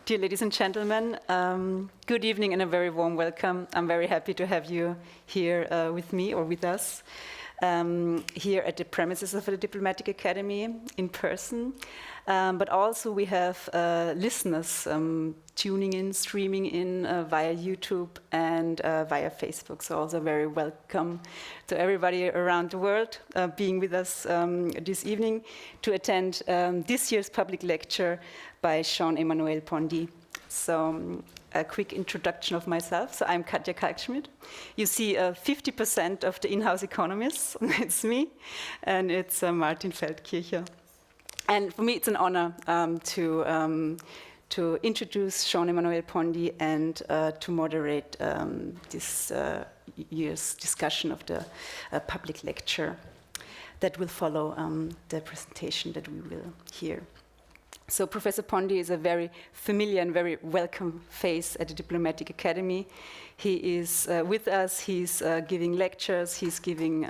Dear ladies and gentlemen, good evening and a very warm welcome. I'm very happy to have you here with me or with us here at the premises of the Diplomatic Academy in person. But also we have listeners tuning in, streaming in via YouTube and via Facebook. So also very welcome to everybody around the world being with us this evening to attend this year's public lecture by Jean-Emmanuel Pondi. So a quick introduction of myself. So I'm Katja Kalkschmied. You see 50% of the in-house economists. It's me, and it's Martin Feldkircher. And for me, it's an honor to introduce Jean-Emmanuel Pondi and to moderate this year's discussion of the public lecture that will follow the presentation that we will hear. So Professor Pondi is a very familiar and very welcome face at the Diplomatic Academy. He is with us, he's giving lectures, he's giving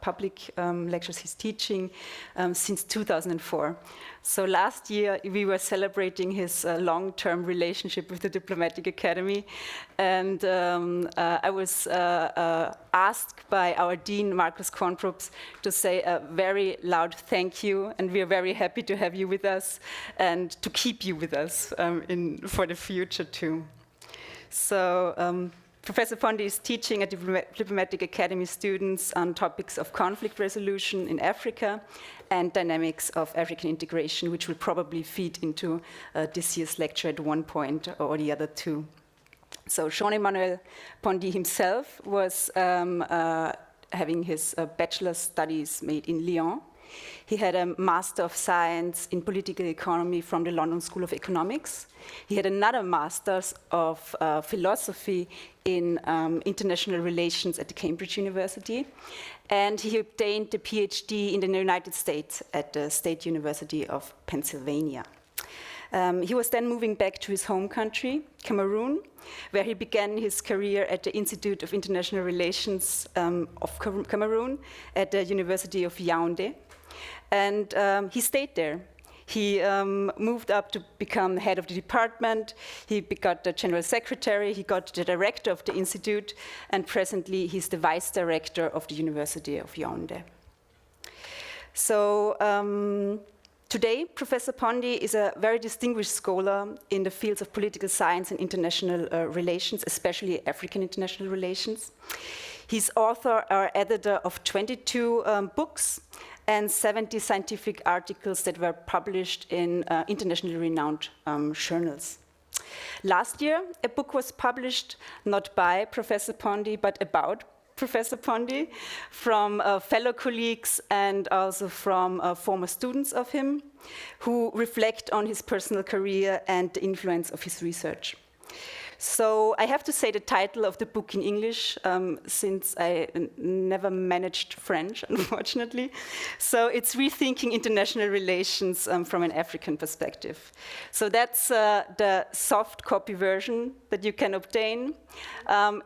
public lectures, he's teaching since 2004. So last year we were celebrating his long-term relationship with the Diplomatic Academy, and I was asked by our Dean, Markus Kornprops, to say a very loud thank you, and we are very happy to have you with us and to keep you with us for the future too. So Professor Pondi is teaching at Diplomatic Academy students on topics of conflict resolution in Africa and dynamics of African integration, which will probably feed into this year's lecture at one point or the other too. So Jean-Emmanuel Pondi himself was having his bachelor's studies made in Lyon. He had a Master of Science in Political Economy from the London School of Economics. He had another Master's of Philosophy in International Relations at the Cambridge University. And he obtained the PhD in the United States at the State University of Pennsylvania. He was then moving back to his home country, Cameroon, where he began his career at the Institute of International Relations of Cameroon at the University of Yaoundé. And he stayed there. He moved up to become head of the department. He got the general secretary. He got the director of the institute. And presently, he's the vice director of the University of Yaoundé. So today, Professor Pondi is a very distinguished scholar in the fields of political science and international relations, especially African international relations. He's author or editor of 22 books and 70 scientific articles that were published in internationally renowned journals. Last year, a book was published not by Professor Pondi, but about Professor Pondi from fellow colleagues and also from former students of him who reflect on his personal career and the influence of his research. So I have to say the title of the book in English, since I never managed French, unfortunately. So it's Rethinking International Relations from an African Perspective. So that's the soft copy version that you can obtain.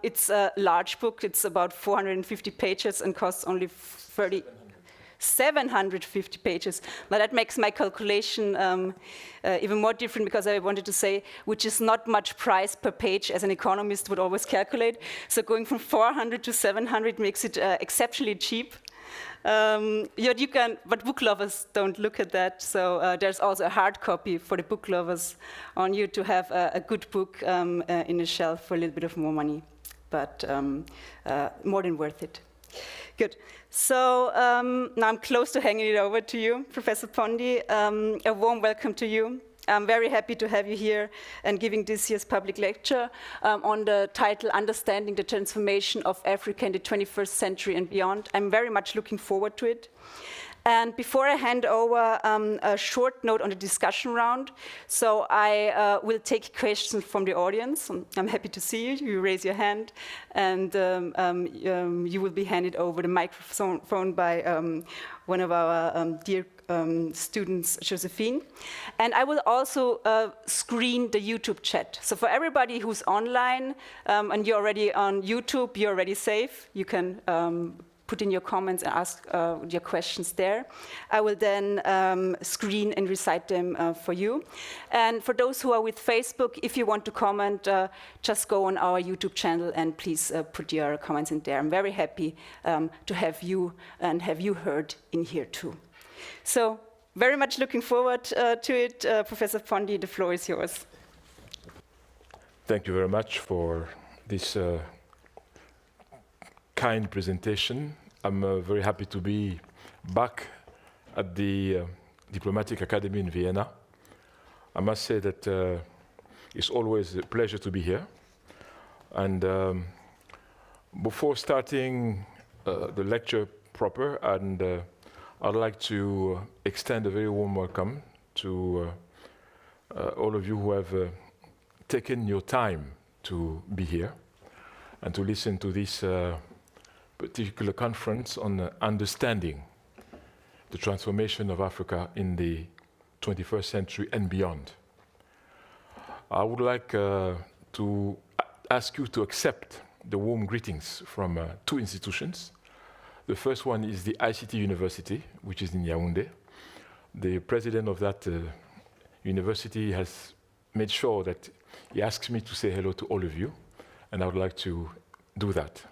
It's a large book. It's about 450 pages and costs only 750 pages. Now that makes my calculation even more different, because I wanted to say, which is not much price per page as an economist would always calculate. So going from 400 to 700 makes it exceptionally cheap. But book lovers don't look at that. So there's also a hard copy for the book lovers on you to have a good book in a shelf for a little bit of more money, but more than worth it. Good. So now I'm close to handing it over to you, Professor Pondi. A warm welcome to you. I'm very happy to have you here and giving this year's public lecture on the title, Understanding the Transformation of Africa in the 21st Century and Beyond. I'm very much looking forward to it. And before I hand over, a short note on the discussion round. So I will take questions from the audience. I'm happy to see you. You raise your hand, and you will be handed over the microphone by one of our dear students, Josephine. And I will also screen the YouTube chat. So for everybody who's online and you're already on YouTube, you're already safe. You can put in your comments and ask your questions there. I will then screen and recite them for you. And for those who are with Facebook, if you want to comment, just go on our YouTube channel and please put your comments in there. I'm very happy to have you and have you heard in here too. So very much looking forward to it. Professor Pondi, the floor is yours. Thank you very much for this kind presentation. I'm very happy to be back at the Diplomatic Academy in Vienna. I must say that it's always a pleasure to be here. And before starting the lecture proper, and I'd like to extend a very warm welcome to all of you who have taken your time to be here and to listen to this particular conference on understanding the transformation of Africa in the 21st century and beyond. I would like to ask you to accept the warm greetings from two institutions. The first one is the ICT University, which is in Yaoundé. The president of that university has made sure that he asks me to say hello to all of you, and I would like to do that.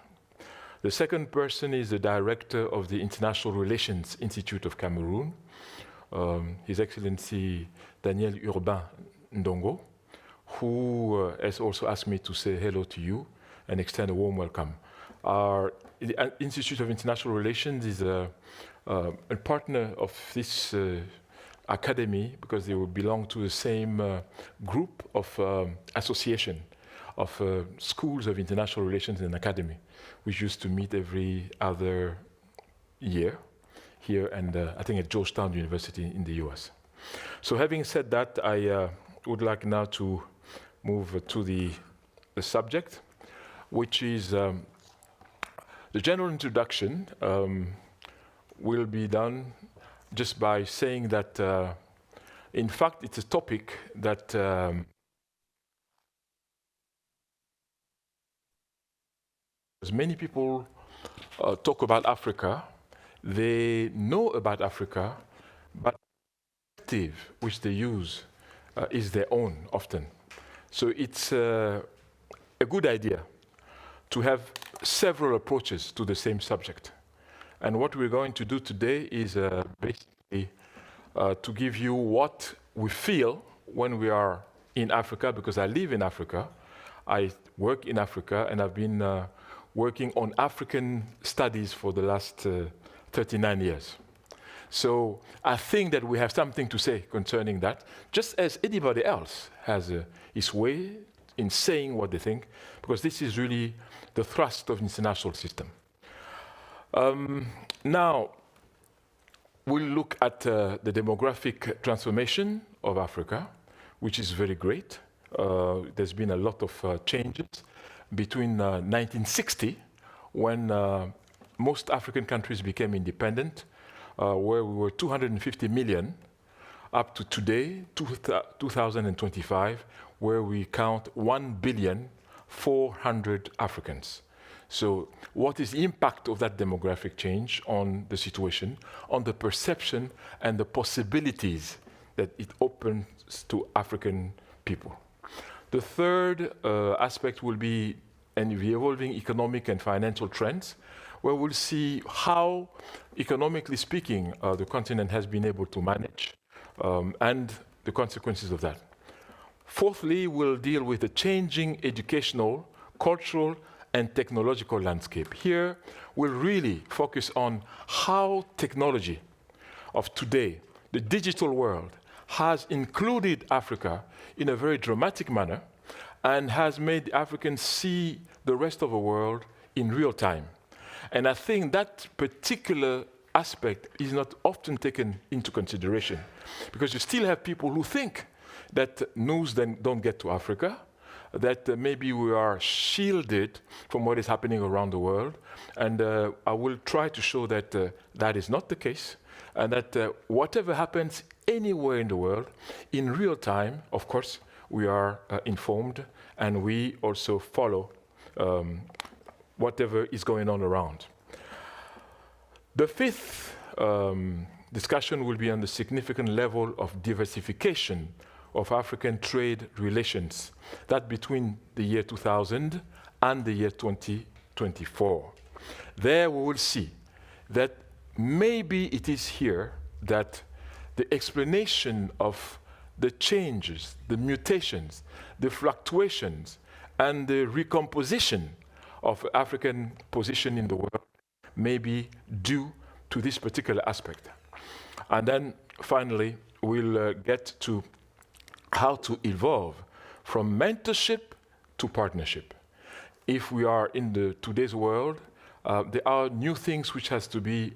The second person is the director of the International Relations Institute of Cameroon, His Excellency Daniel Urbain Ndongo, who has also asked me to say hello to you and extend a warm welcome. Our Institute of International Relations is a partner of this academy because they will belong to the same group of association of schools of international relations and academy, which used to meet every other year here and I think at Georgetown University in the US. So having said that, I would like now to move to the subject, which is the general introduction will be done just by saying that, in fact, it's a topic that as many people talk about Africa, they know about Africa, but the perspective which they use is their own often. So it's a good idea to have several approaches to the same subject. And what we're going to do today is basically to give you what we feel when we are in Africa, because I live in Africa, I work in Africa, and I've been working on African studies for the last 39 years. So I think that we have something to say concerning that, just as anybody else has his way in saying what they think, because this is really the thrust of the international system. Now, we'll look at the demographic transformation of Africa, which is very great. There's been a lot of changes between 1960, when most African countries became independent, where we were 250 million, up to today, 2025, where we count 1,400,000,000 Africans. So what is the impact of that demographic change on the situation, on the perception and the possibilities that it opens to African people? The third aspect will be the evolving economic and financial trends, where we'll see how, economically speaking, the continent has been able to manage and the consequences of that. Fourthly, we'll deal with the changing educational, cultural, and technological landscape. Here, we'll really focus on how technology of today, the digital world, has included Africa in a very dramatic manner and has made Africans see the rest of the world in real time. And I think that particular aspect is not often taken into consideration, because you still have people who think that news then don't get to Africa, that maybe we are shielded from what is happening around the world. And I will try to show that that is not the case, and that whatever happens anywhere in the world, in real time, of course, we are informed, and we also follow whatever is going on around. The fifth discussion will be on the significant level of diversification of African trade relations, that between the year 2000 and the year 2024. There we will see that maybe it is here that the explanation of the changes, the mutations, the fluctuations, and the recomposition of African position in the world may be due to this particular aspect. And then finally, we'll get to how to evolve from mentorship to partnership. If we are in today's world, there are new things which has to be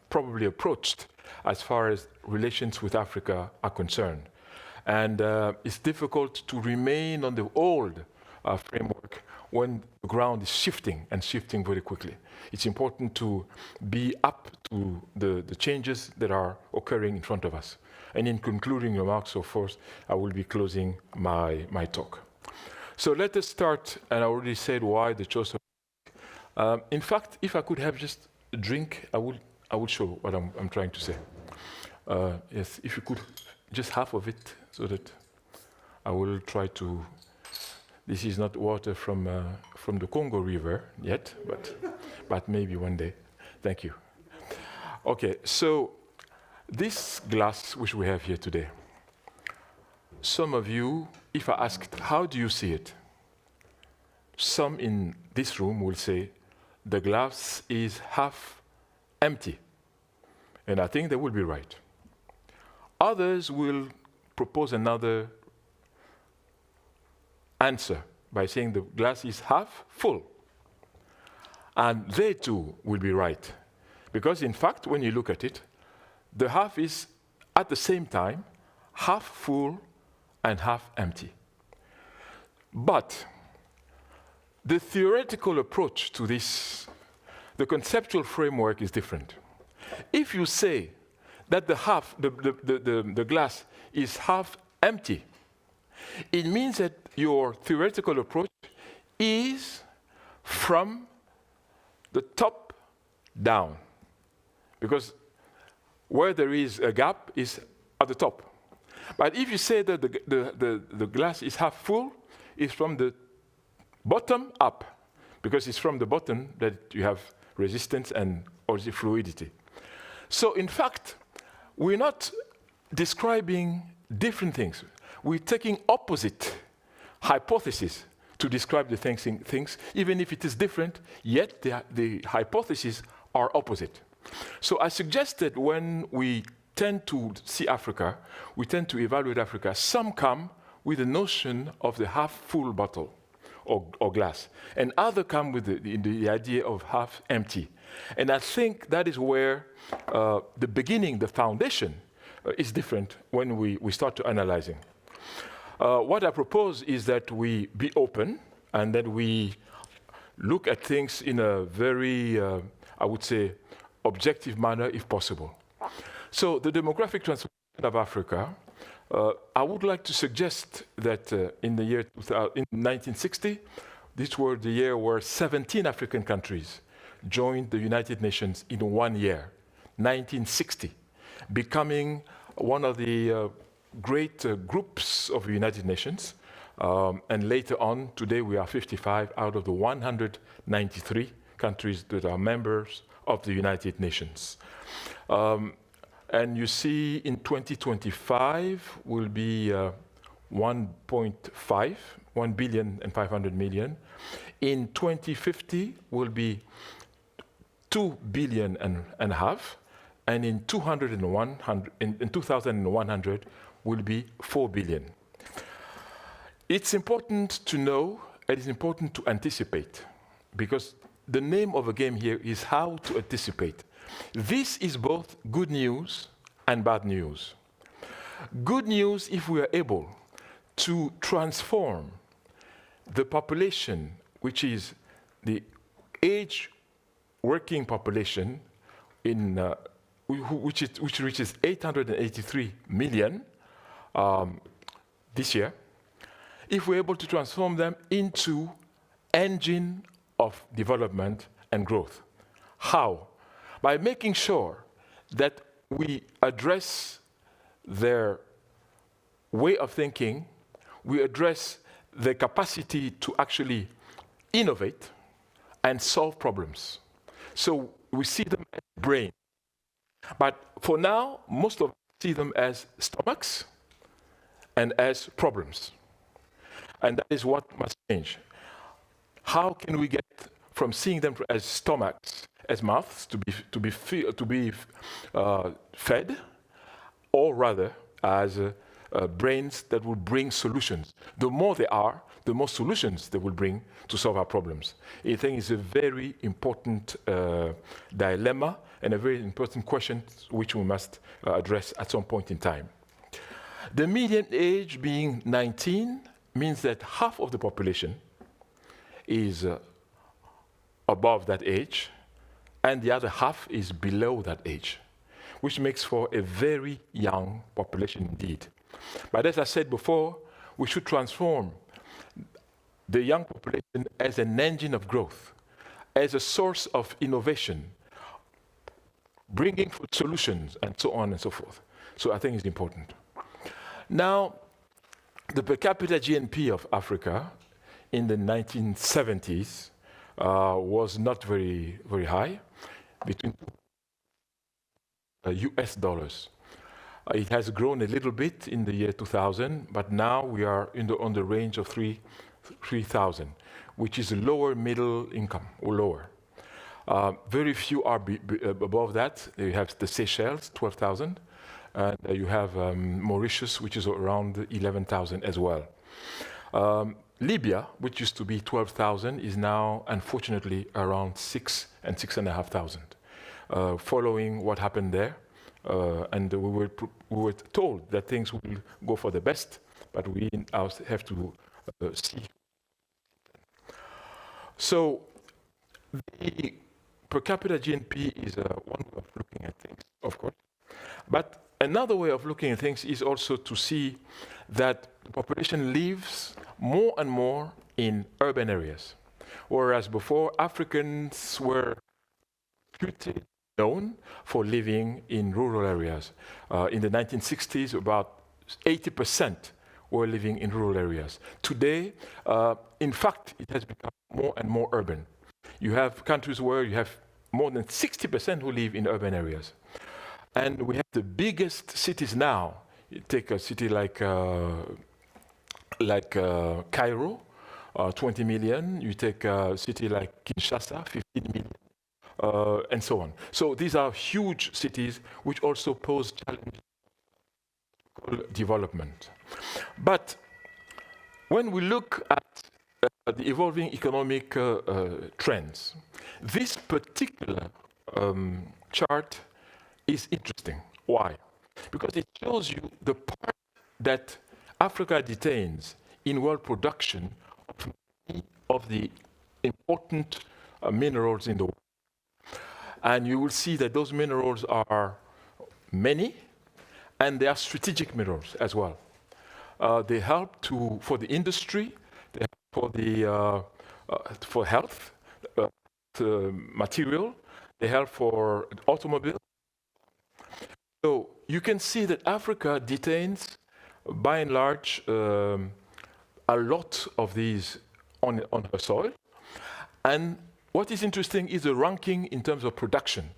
probably approached as far as relations with Africa are concerned. And it's difficult to remain on the old framework when the ground is shifting and shifting very quickly. It's important to be up to the changes that are occurring in front of us. And in concluding remarks, of course, I will be closing my talk. So let us start, and I already said why the choice of in fact, if I could have just a drink, I would show what I'm trying to say. Yes, if you could, just half of it, so that I will try to. This is not water from the Congo River yet, but maybe one day. Thank you. Okay, so this glass which we have here today, some of you, if I asked, how do you see it? Some in this room will say, the glass is half empty. And I think they will be right. Others will propose another answer by saying the glass is half full. And they too will be right. Because in fact, when you look at it, the half is at the same time half full and half empty. But the theoretical approach to this, the conceptual framework is different. If you say that the glass is half empty, it means that your theoretical approach is from the top down. Because where there is a gap is at the top. But if you say that the glass is half full, it's from the bottom up, because it's from the bottom that you have resistance and also fluidity. So in fact, we're not describing different things. We're taking opposite hypotheses to describe the things, even if it is different, yet the hypotheses are opposite. So I suggested when we tend to see Africa, we tend to evaluate Africa, some come with the notion of the half-full bottle or glass, and others come with the idea of half empty. And I think that is where the beginning, the foundation, is different when we start to analyzing. What I propose is that we be open and that we look at things in a very, I would say, objective manner if possible. So the demographic transformation of Africa, I would like to suggest that in the year 1960, this was the year where 17 African countries joined the United Nations in 1 year, 1960, becoming one of the great groups of the United Nations. And later on, today we are 55 out of the 193 countries that are members of the United Nations. And you see in 2025 will be 1.5, 1 billion and 500 million. In 2050 will be 2 billion and a half. And in 2100 will be 4 billion. It's important to know, and it's important to anticipate, because the name of the game here is how to anticipate. This is both good news and bad news. Good news if we are able to transform the population, which is the age working population, which reaches 883 million this year, if we're able to transform them into engine of development and growth. How? by making sure that we address their way of thinking, we address their capacity to actually innovate and solve problems. So we see them as brain. But for now, most of us see them as stomachs and as problems. And that is what must change. How can we get from seeing them as stomachs, as mouths to be fed, or rather as brains that will bring solutions? The more they are, the more solutions they will bring to solve our problems. I think it's a very important dilemma and a very important question which we must address at some point in time. The median age being 19 means that half of the population is above that age, and the other half is below that age, which makes for a very young population indeed. But as I said before, we should transform the young population as an engine of growth, as a source of innovation, bringing forth solutions, and so on and so forth. So I think it's important. Now, the per capita GNP of Africa in the 1970s was not very high, between US dollars. It has grown a little bit in the year 2000, but now we are on the range of 3,000, which is a lower middle income, or lower. Very few are above that. You have the Seychelles, 12,000, and you have Mauritius, which is around 11,000 as well. Libya, which used to be 12,000, is now, unfortunately, around 6,000 and 6,500, following what happened there. And we were told that things will go for the best, but we have to see. So the per capita GNP is one way of looking at things, of course. But another way of looking at things is also to see that the population lives more and more in urban areas. Whereas before, Africans were known for living in rural areas. In the 1960s, about 80% were living in rural areas. Today, in fact, it has become more and more urban. You have countries where you have more than 60% who live in urban areas. And we have the biggest cities now. You take a city like Cairo, 20 million. You take a city like Kinshasa, 15 million. And so on. So these are huge cities which also pose challenges for development. But when we look at the evolving economic trends, this particular chart is interesting. Why? Because it shows you the part that Africa detains in world production of the important minerals in the world. And you will see that those minerals are many, and they are strategic minerals as well. They help for the industry, they help for health, material, they help for automobile. So you can see that Africa detains, by and large, a lot of these on her soil. And what is interesting is the ranking in terms of production.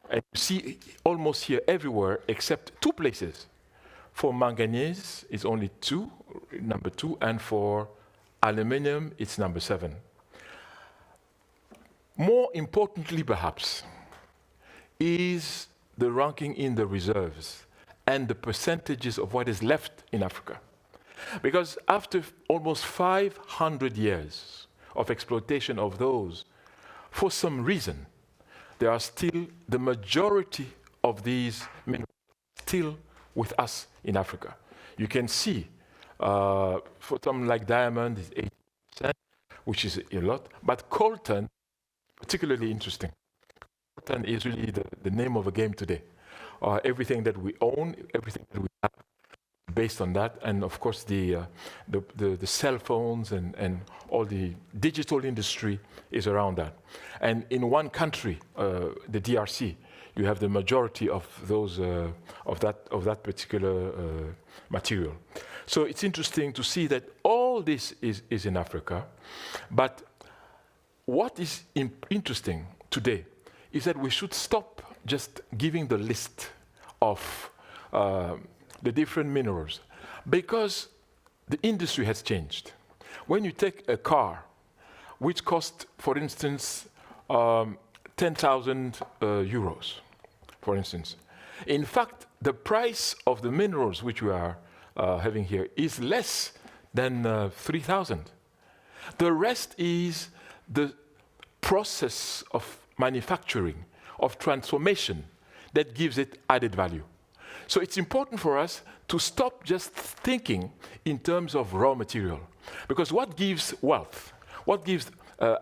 And you see almost here everywhere except two places. For manganese, it's only number 2, and for aluminum, it's number 7. More importantly, perhaps, is the ranking in the reserves and the percentages of what is left in Africa. Because after almost 500 years of exploitation of those, for some reason, there are still the majority of these minerals still with us in Africa. You can see, for something like diamond is 80%, which is a lot, but coltan, particularly interesting. Coltan is really the name of the game today. Everything that we own, everything that we have, based on that, and of course the cell phones and all the digital industry is around that. And in one country, the DRC, you have the majority of those of that particular material. So it's interesting to see that all this is in Africa, but what is interesting today is that we should stop just giving the list of the different minerals, because the industry has changed. When you take a car, which costs, for instance, 10,000 euros, for instance, in fact, the price of the minerals which we are having here is less than 3,000. The rest is the process of manufacturing, of transformation, that gives it added value. So it's important for us to stop just thinking in terms of raw material, because what gives wealth, what gives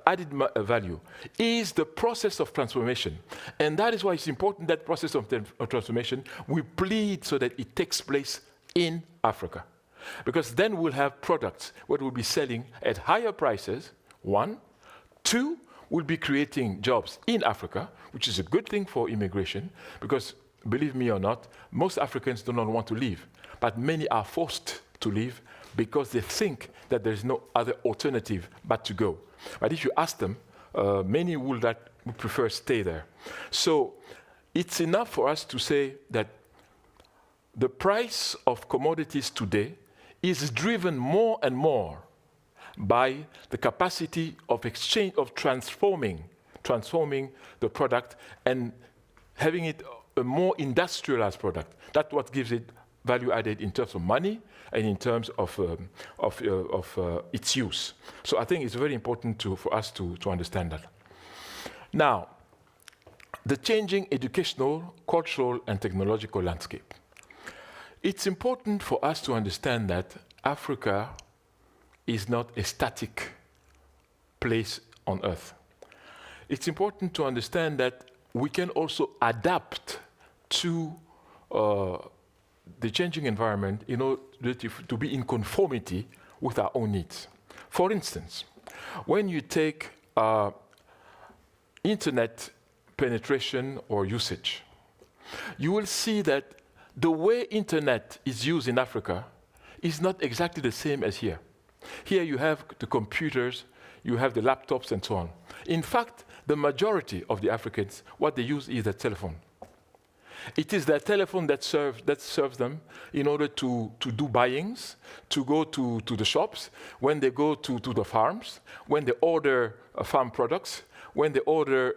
added value is the process of transformation. And that is why it's important that process of transformation, we plead so that it takes place in Africa. Because then we'll have products what we'll be selling at higher prices, one. Two, we'll be creating jobs in Africa, which is a good thing for immigration, because believe me or not, most Africans do not want to leave, but many are forced to leave because they think that there's no other alternative but to go. But if you ask them, many would prefer stay there. So it's enough for us to say that the price of commodities today is driven more and more by the capacity of exchange, of transforming the product and having it a more industrialized product. That's what gives it value added in terms of money and in terms of its use. So I think it's very important for us to understand that. Now, the changing educational, cultural, and technological landscape. It's important for us to understand that Africa is not a static place on Earth. It's important to understand that we can also adapt to the changing environment in order to be in conformity with our own needs. For instance, when you take internet penetration or usage, you will see that the way internet is used in Africa is not exactly the same as here. Here you have the computers, you have the laptops and so on. In fact, the majority of the Africans, what they use is their telephone. It is their telephone that serves them in order to do buyings, to go to the shops, when they go to the farms, when they order farm products, when they order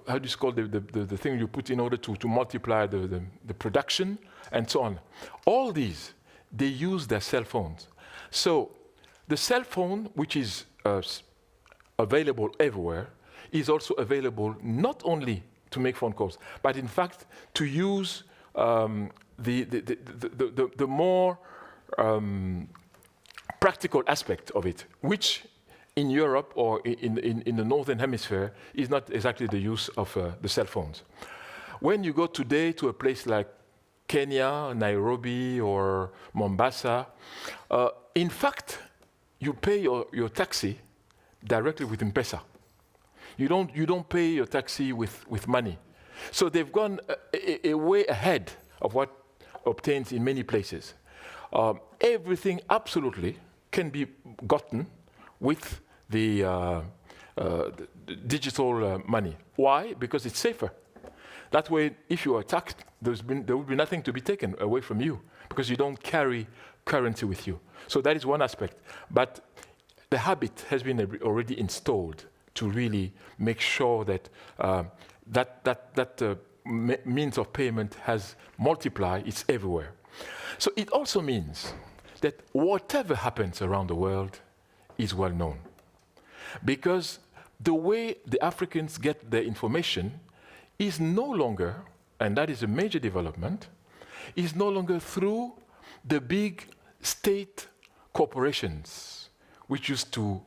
how do you call the thing you put in order to multiply the production, and so on. All these, they use their cell phones. So the cell phone, which is available everywhere, is also available not only to make phone calls, but in fact to use the more practical aspect of it, which in Europe or in the Northern Hemisphere is not exactly the use of the cell phones. When you go today to a place like Kenya, Nairobi, or Mombasa, in fact, you pay your taxi directly with M-Pesa. You don't pay your taxi with money. So they've gone a way ahead of what obtains in many places. Everything absolutely can be gotten with the digital money. Why? Because it's safer. That way, if you are taxed, there will be nothing to be taken away from you, because you don't carry currency with you. So that is one aspect. But the habit has been already installed to really make sure that that means of payment has multiplied, it's everywhere. So it also means that whatever happens around the world is well known. Because the way the Africans get their information is no longer, and that is a major development, is no longer through the big state corporations which used to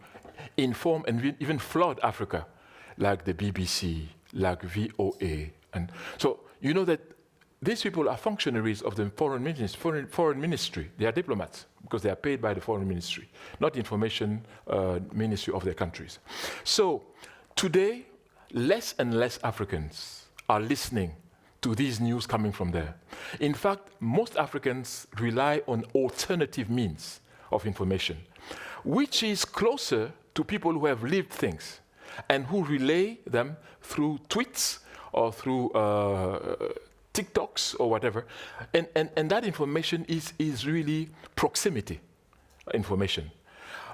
inform and even flood Africa, like the BBC, like VOA, And so you know that these people are functionaries of the foreign ministry. They are diplomats because they are paid by the foreign ministry, not the information ministry of their countries. So today, less and less Africans are listening to these news coming from there. In fact, most Africans rely on alternative means of information, which is closer to people who have lived things and who relay them through tweets or through TikToks or whatever. And that information is really proximity information,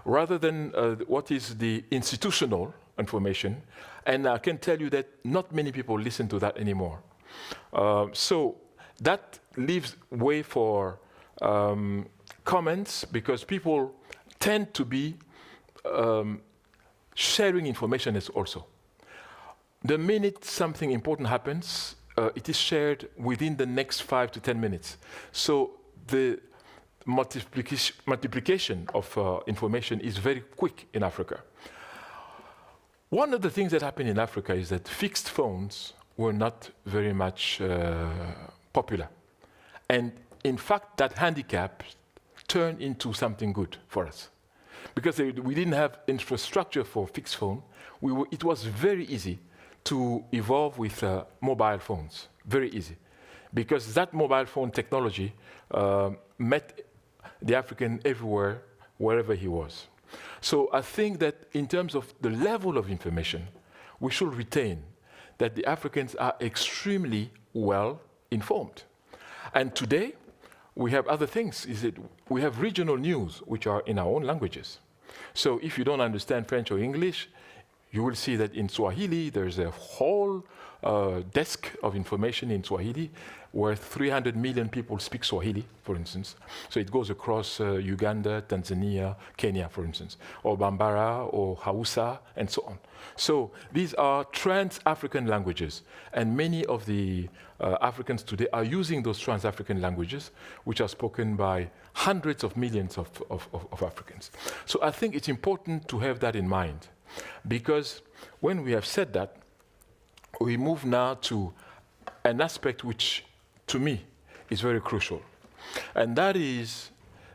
rather than what is the institutional information. And I can tell you that not many people listen to that anymore. So that leaves way for comments, because people tend to be sharing information as also. The minute something important happens, it is shared within the next 5 to 10 minutes. So the multiplication of information is very quick in Africa. One of the things that happened in Africa is that fixed phones were not very much popular. And in fact, that handicap turned into something good for us. Because we didn't have infrastructure for fixed phone, it was very easy to evolve with mobile phones, very easy. Because that mobile phone technology met the African everywhere, wherever he was. So I think that in terms of the level of information, we should retain that the Africans are extremely well informed. And today, we have other things. We have regional news, which are in our own languages. So if you don't understand French or English, you will see that in Swahili, there's a whole desk of information in Swahili, where 300 million people speak Swahili, for instance. So it goes across Uganda, Tanzania, Kenya, for instance, or Bambara, or Hausa, and so on. So these are trans-African languages, and many of the Africans today are using those trans-African languages, which are spoken by hundreds of millions of Africans. So I think it's important to have that in mind, because when we have said that, we move now to an aspect which, to me, is very crucial. And that is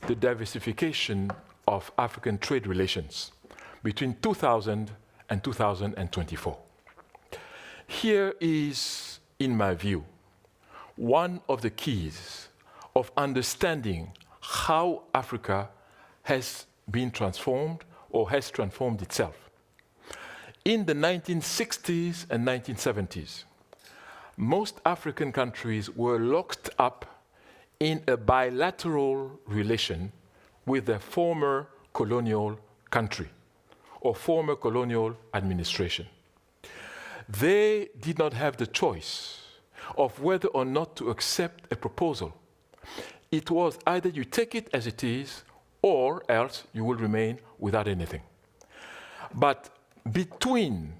the diversification of African trade relations between 2000 and 2024. Here is, in my view, one of the keys of understanding how Africa has been transformed or has transformed itself. In the 1960s and 1970s, most African countries were locked up in a bilateral relation with their former colonial country or former colonial administration. They did not have the choice of whether or not to accept a proposal. It was either you take it as it is, or else you will remain without anything. But between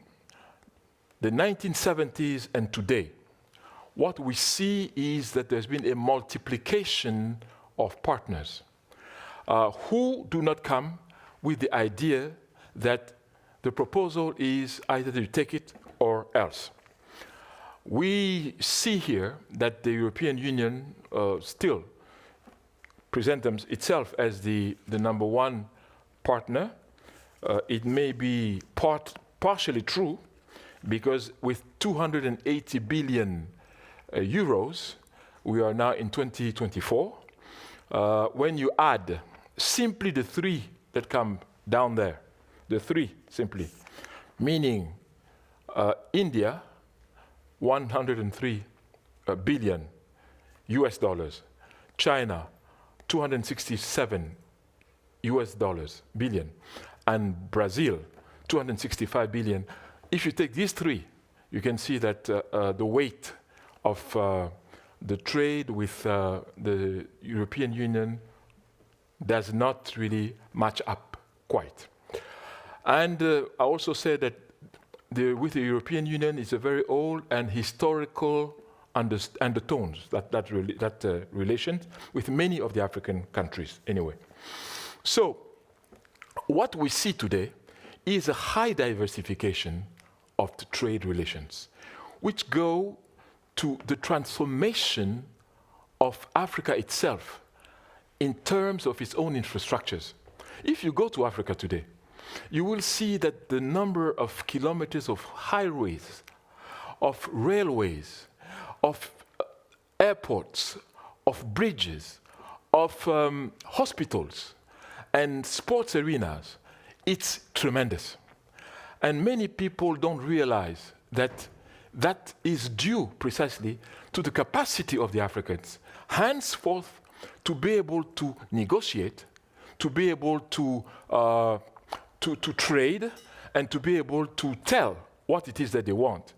the 1970s and today, what we see is that there's been a multiplication of partners who do not come with the idea that the proposal is either you take it or else. We see here that the European Union still presents itself as the number one partner. It may be partially true, because with 280 billion euros, we are now in 2024. When you add simply the three that come down there, the three simply, meaning India, 103 billion US dollars, China, 267 US dollars billion, and Brazil, 265 billion. If you take these three, you can see that the weight of the trade with the European Union does not really match up quite. And I also said that with the European Union is a very old and historical undertones, that relation with many of the African countries anyway. So what we see today is a high diversification of the trade relations, which go to the transformation of Africa itself in terms of its own infrastructures. If you go to Africa today, you will see that the number of kilometers of highways, of railways, of airports, of bridges, of hospitals and sports arenas, it's tremendous. And many people don't realize that that is due precisely to the capacity of the Africans, henceforth, to be able to negotiate, to be able to trade, and to be able to tell what it is that they want.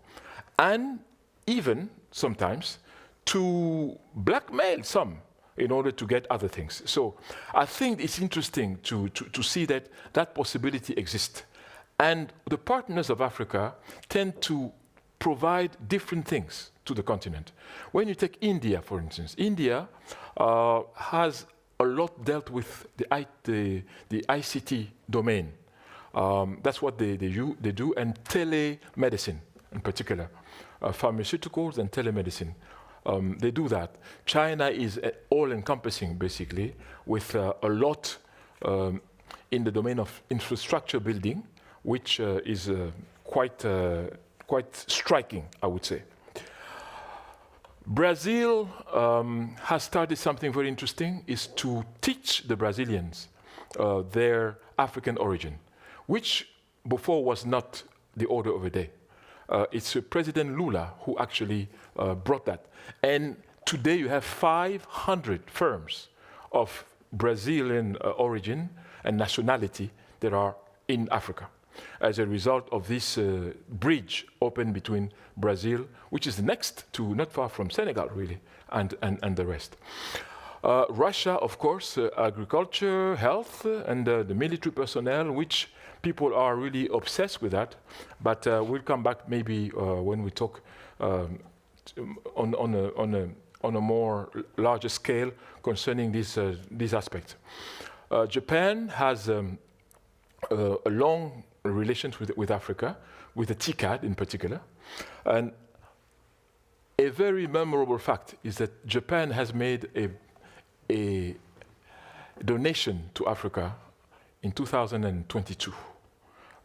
And even, sometimes, to blackmail some in order to get other things. So I think it's interesting to see that that possibility exists. And the partners of Africa tend to provide different things to the continent. When you take India, for instance, India has a lot dealt with the ICT domain. That's what they do, and telemedicine in particular, pharmaceuticals and telemedicine. They do that. China is all-encompassing, basically, with a lot in the domain of infrastructure building, which is quite striking, I would say. Brazil has started something very interesting, is to teach the Brazilians their African origin, which before was not the order of the day. It's President Lula who actually brought that. And today you have 500 firms of Brazilian origin and nationality that are in Africa as a result of this bridge open between Brazil, which is next to, not far from Senegal, really, and the rest. Russia, of course, agriculture, health, and the military personnel, which people are really obsessed with that. But we'll come back maybe when we talk on a more larger scale concerning these aspects. Japan has a long relations with Africa, with the TICAD in particular. And a very memorable fact is that Japan has made a donation to Africa in 2022,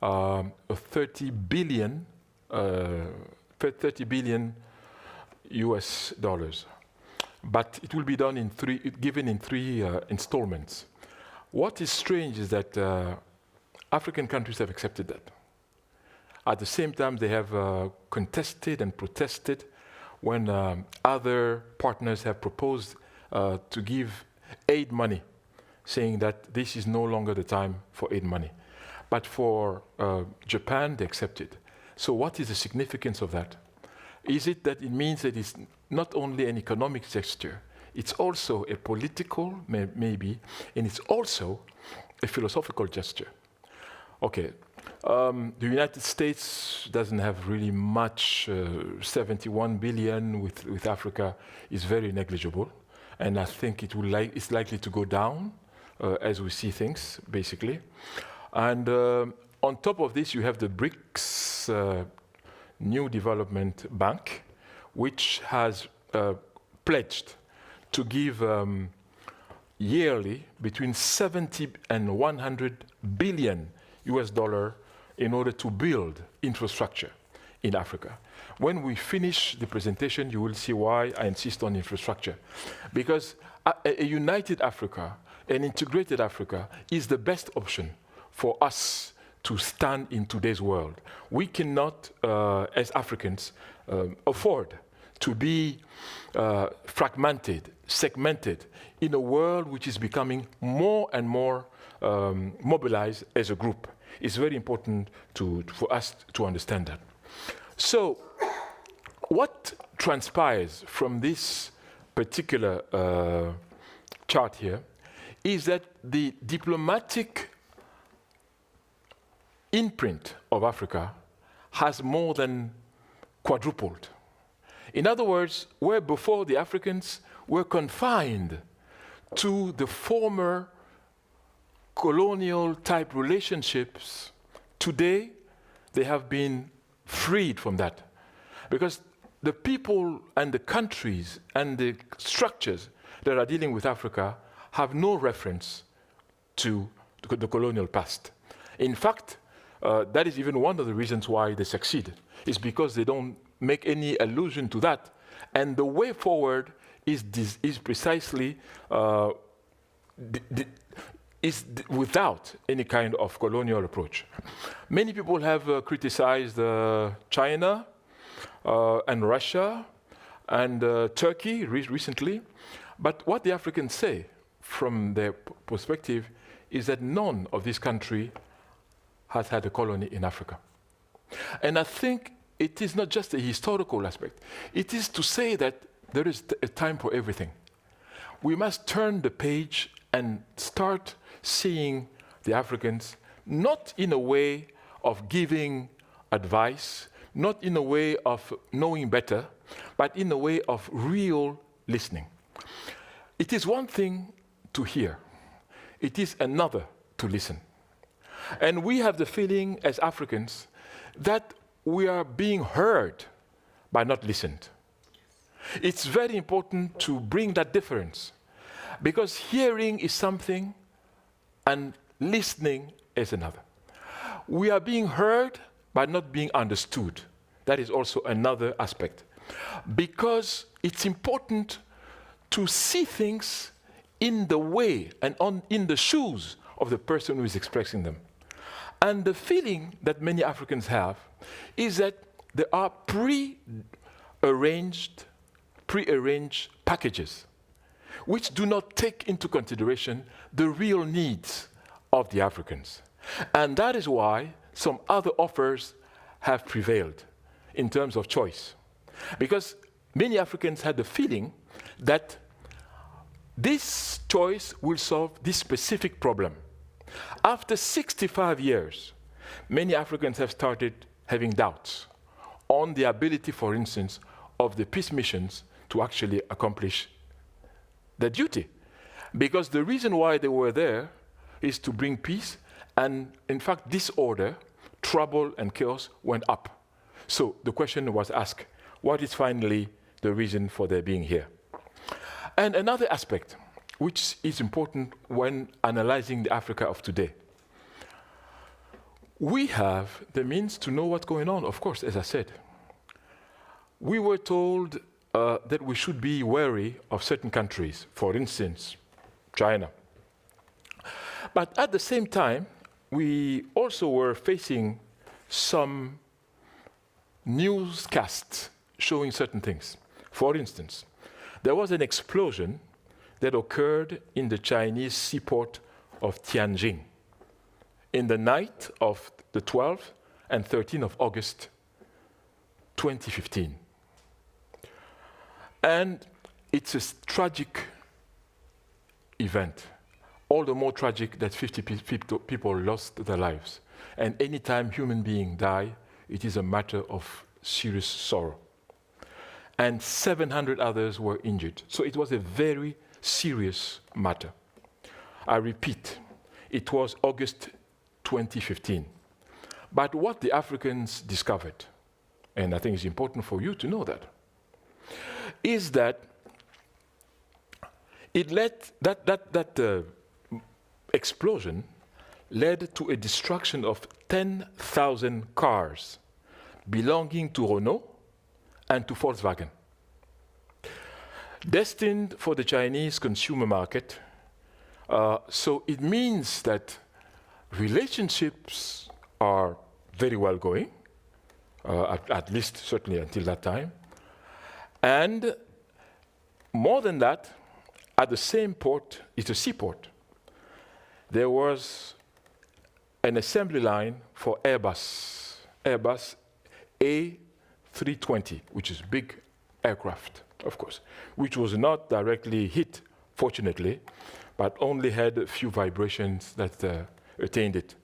$30 billion US dollars. But it will be done given in three installments. What is strange is that African countries have accepted that. At the same time, they have contested and protested when other partners have proposed to give aid money, saying that this is no longer the time for aid money. But for Japan, they accepted. So what is the significance of that? Is it that it means that it's not only an economic gesture, it's also a political, maybe, and it's also a philosophical gesture. Okay, the United States doesn't have really much. 71 billion with Africa is very negligible, and I think it's likely to go down as we see things, basically. And on top of this, you have the BRICS New Development Bank, which has pledged to give yearly between 70 and 100 billion US dollar in order to build infrastructure in Africa. When we finish the presentation, you will see why I insist on infrastructure. Because a united Africa, an integrated Africa, is the best option for us to stand in today's world. We cannot, as Africans, afford to be fragmented, segmented, in a world which is becoming more and more mobilized as a group. It's very important for us to understand that. So, what transpires from this particular chart here is that the diplomatic imprint of Africa has more than quadrupled. In other words, where before the Africans were confined to the former colonial type relationships, today they have been freed from that. Because the people and the countries and the structures that are dealing with Africa have no reference to the colonial past. In fact, that is even one of the reasons why they succeed, is because they don't make any allusion to that. And the way forward is precisely without any kind of colonial approach. Many people have criticized China and Russia and Turkey recently, but what the Africans say from their perspective is that none of these countries has had a colony in Africa. And I think it is not just a historical aspect. It is to say that there is a time for everything. We must turn the page and start seeing the Africans not in a way of giving advice, not in a way of knowing better, but in a way of real listening. It is one thing to hear. It is another to listen. And we have the feeling as Africans that we are being heard but not listened. It's very important to bring that difference, because hearing is something and listening is another. We are being heard but not being understood. That is also another aspect, because it's important to see things in the way and in the shoes of the person who is expressing them. And the feeling that many Africans have is that there are pre-arranged packages which do not take into consideration the real needs of the Africans. And that is why some other offers have prevailed in terms of choice. Because many Africans had the feeling that this choice will solve this specific problem. After 65 years, many Africans have started having doubts on the ability, for instance, of the peace missions to actually accomplish their duty. Because the reason why they were there is to bring peace, and in fact, disorder, trouble, and chaos went up. So the question was asked, what is finally the reason for their being here? And another aspect, which is important when analyzing the Africa of today. We have the means to know what's going on, of course, as I said. We were told that we should be wary of certain countries, for instance, China. But at the same time, we also were facing some newscasts showing certain things. For instance, there was an explosion that occurred in the Chinese seaport of Tianjin in the night of the 12th and 13th of August 2015. And it's a tragic event, all the more tragic that 50 people lost their lives. And anytime human beings die, it is a matter of serious sorrow. And 700 others were injured. So it was a very serious matter. I repeat, it was August 2015. But what the Africans discovered, and I think it's important for you to know that, is that it led, that explosion led to a destruction of 10,000 cars belonging to Renault and to Volkswagen, destined for the Chinese consumer market. So it means that relationships are very well going, at least certainly until that time. And more than that, at the same port, it's a seaport, there was an assembly line for Airbus A320, which is big aircraft, of course, which was not directly hit, fortunately, but only had a few vibrations that attained it.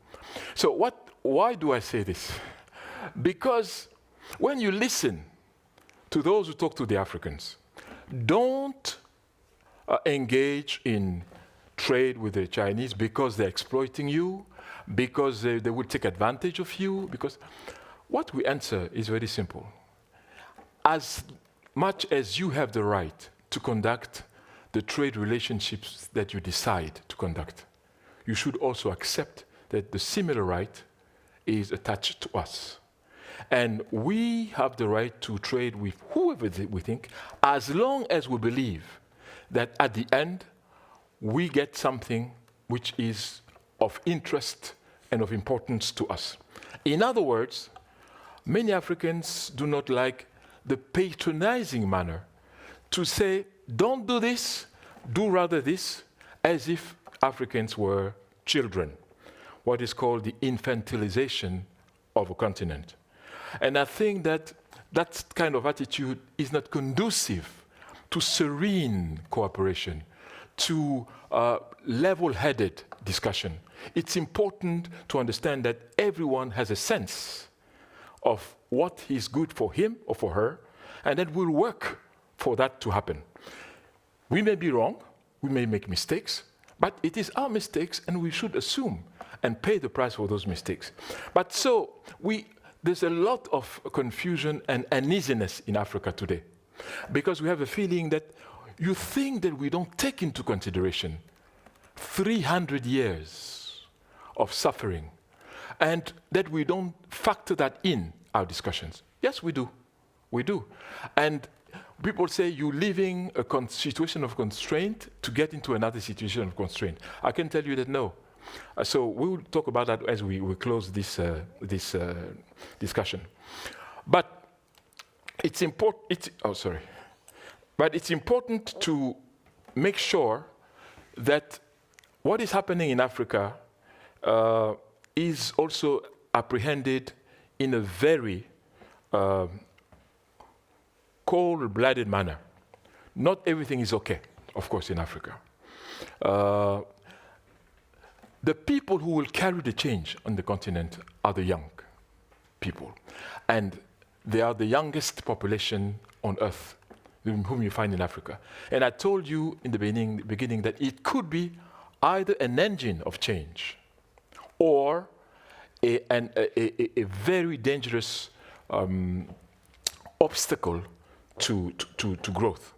So why do I say this? Because when you listen to those who talk to the Africans, don't engage in trade with the Chinese because they're exploiting you, because they will take advantage of you, because what we answer is very simple. as much as you have the right to conduct the trade relationships that you decide to conduct, you should also accept that the similar right is attached to us. And we have the right to trade with whoever we think, as long as we believe that at the end we get something which is of interest and of importance to us. In other words, many Africans do not like the patronizing manner to say, don't do this, do rather this, as if Africans were children, what is called the infantilization of a continent. And I think that that kind of attitude is not conducive to serene cooperation, to level-headed discussion. It's important to understand that everyone has a sense of what is good for him or for her, and that we'll work for that to happen. We may be wrong, we may make mistakes, but it is our mistakes and we should assume and pay the price for those mistakes. But so, there's a lot of confusion and uneasiness in Africa today, because we have a feeling that you think that we don't take into consideration 300 years of suffering, and that we don't factor that in our discussions. Yes, we do. We do. And people say you're leaving a situation of constraint to get into another situation of constraint. I can tell you that no. So we will talk about that as we close this discussion. But it's important. But it's important to make sure that what is happening in Africa is also apprehended in a very cold-blooded manner. Not everything is okay, of course, in Africa. The people who will carry the change on the continent are the young people. And they are the youngest population on earth whom you find in Africa. And I told you in the beginning that it could be either an engine of change or a very dangerous obstacle to growth.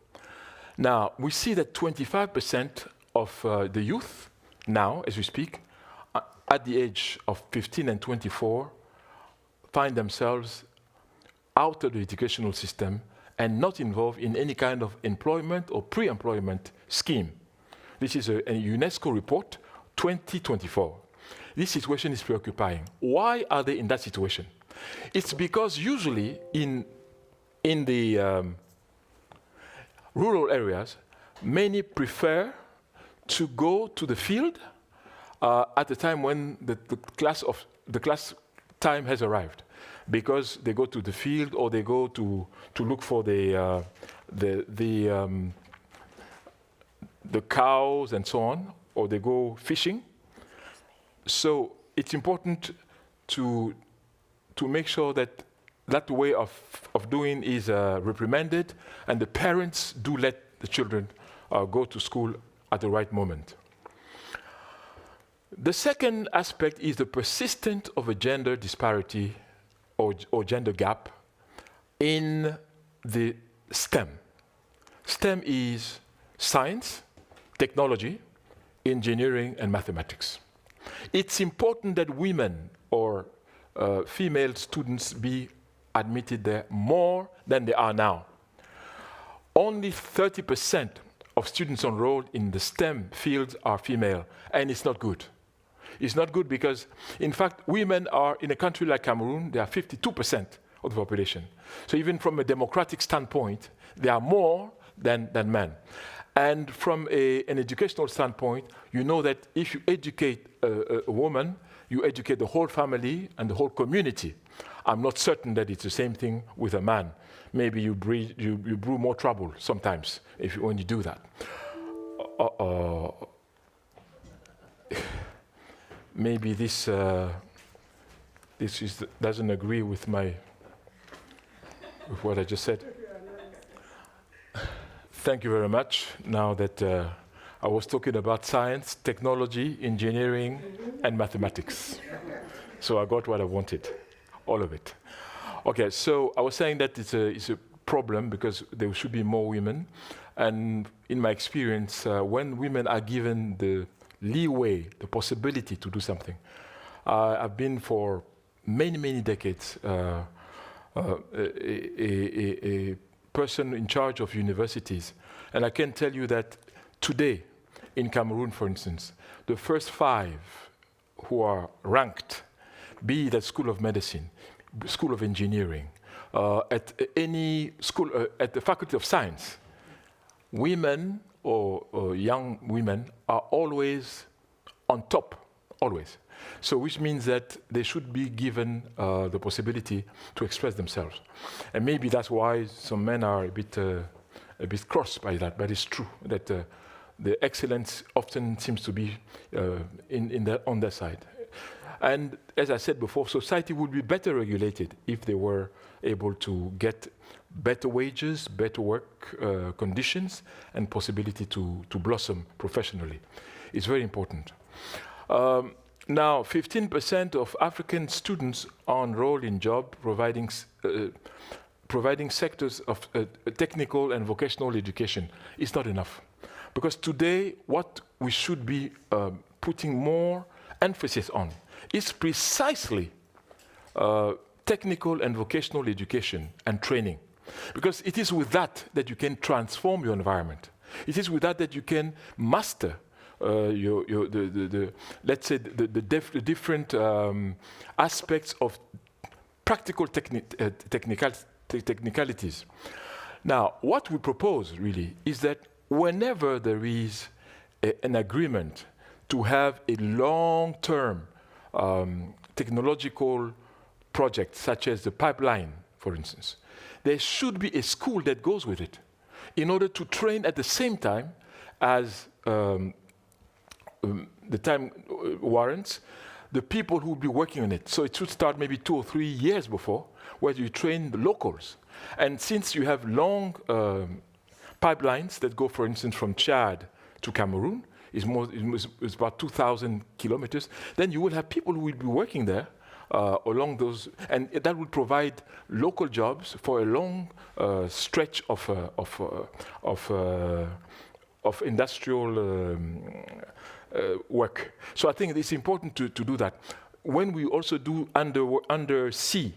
Now, we see that 25% of the youth now, as we speak, at the age of 15 and 24, find themselves out of the educational system and not involved in any kind of employment or pre-employment scheme. This is a UNESCO report, 2024. This situation is preoccupying. Why are they in that situation? It's because usually in the rural areas, many prefer to go to the field at the time when the class time has arrived, because they go to the field or they go to look for the cows and so on, or they go fishing. So it's important to make sure that that way of doing is reprimanded, and the parents do let the children go to school at the right moment. The second aspect is the persistence of a gender disparity or gender gap in the STEM. STEM is science, technology, engineering, and mathematics. It's important that women or female students be admitted there more than they are now. Only 30% of students enrolled in the STEM fields are female, and it's not good. It's not good because, in fact, women are, in a country like Cameroon, they are 52% of the population. So even from a democratic standpoint, they are more than men. And from an educational standpoint, you know that if you educate a woman, you educate the whole family and the whole community. I'm not certain that it's the same thing with a man. Maybe you brew more trouble sometimes when you do that. Maybe this doesn't agree with what I just said. Thank you very much. Now that I was talking about science, technology, engineering, and mathematics. So I got what I wanted, all of it. Okay, so I was saying that it's a problem because there should be more women. And in my experience, when women are given the leeway, the possibility to do something, I've been for many, many decades a person in charge of universities. And I can tell you that today, in Cameroon, for instance, the first 5 who are ranked, be it at School of Medicine, School of Engineering, at any school, at the Faculty of Science, women or young women are always on top, always. So which means that they should be given the possibility to express themselves. And maybe that's why some men are a bit crossed by that, but it's true that the excellence often seems to be on their side. And as I said before, society would be better regulated if they were able to get better wages, better work conditions, and possibility to blossom professionally. It's very important. Now, 15% of African students are enrolled in job providing sectors of technical and vocational education. It's not enough. Because today, what we should be putting more emphasis on is precisely technical and vocational education and training. Because it is with that that you can transform your environment. It is with that that you can master let's say the different aspects of practical technicalities. Now, what we propose really is that whenever there is an agreement to have a long-term technological project, such as the pipeline, for instance, there should be a school that goes with it in order to train at the same time as the time warrants the people who will be working on it. So it should start maybe 2 or 3 years before, where you train the locals. And since you have long pipelines that go, for instance, from Chad to Cameroon, it's about 2,000 kilometers, then you will have people who will be working there along those, and that will provide local jobs for a long stretch of industrial work. So I think it's important to do that. When we also do undersea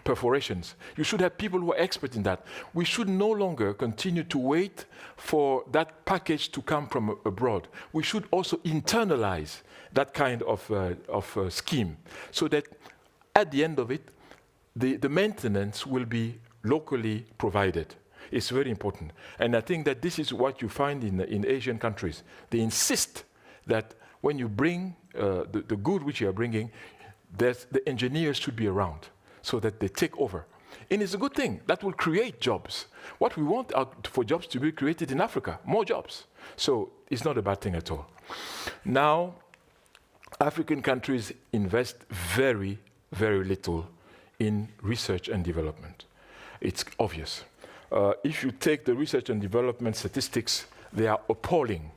perforations, you should have people who are expert in that. We should no longer continue to wait for that package to come from abroad. We should also internalize that kind of scheme, so that at the end of it, the maintenance will be locally provided. It's very important. And I think that this is what you find in Asian countries. They insist that when you bring the good which you are bringing, the engineers should be around so that they take over. And it's a good thing. That will create jobs. What we want for jobs to be created in Africa, more jobs. So it's not a bad thing at all. Now, African countries invest very, very little in research and development. It's obvious. If you take the research and development statistics, they are appalling.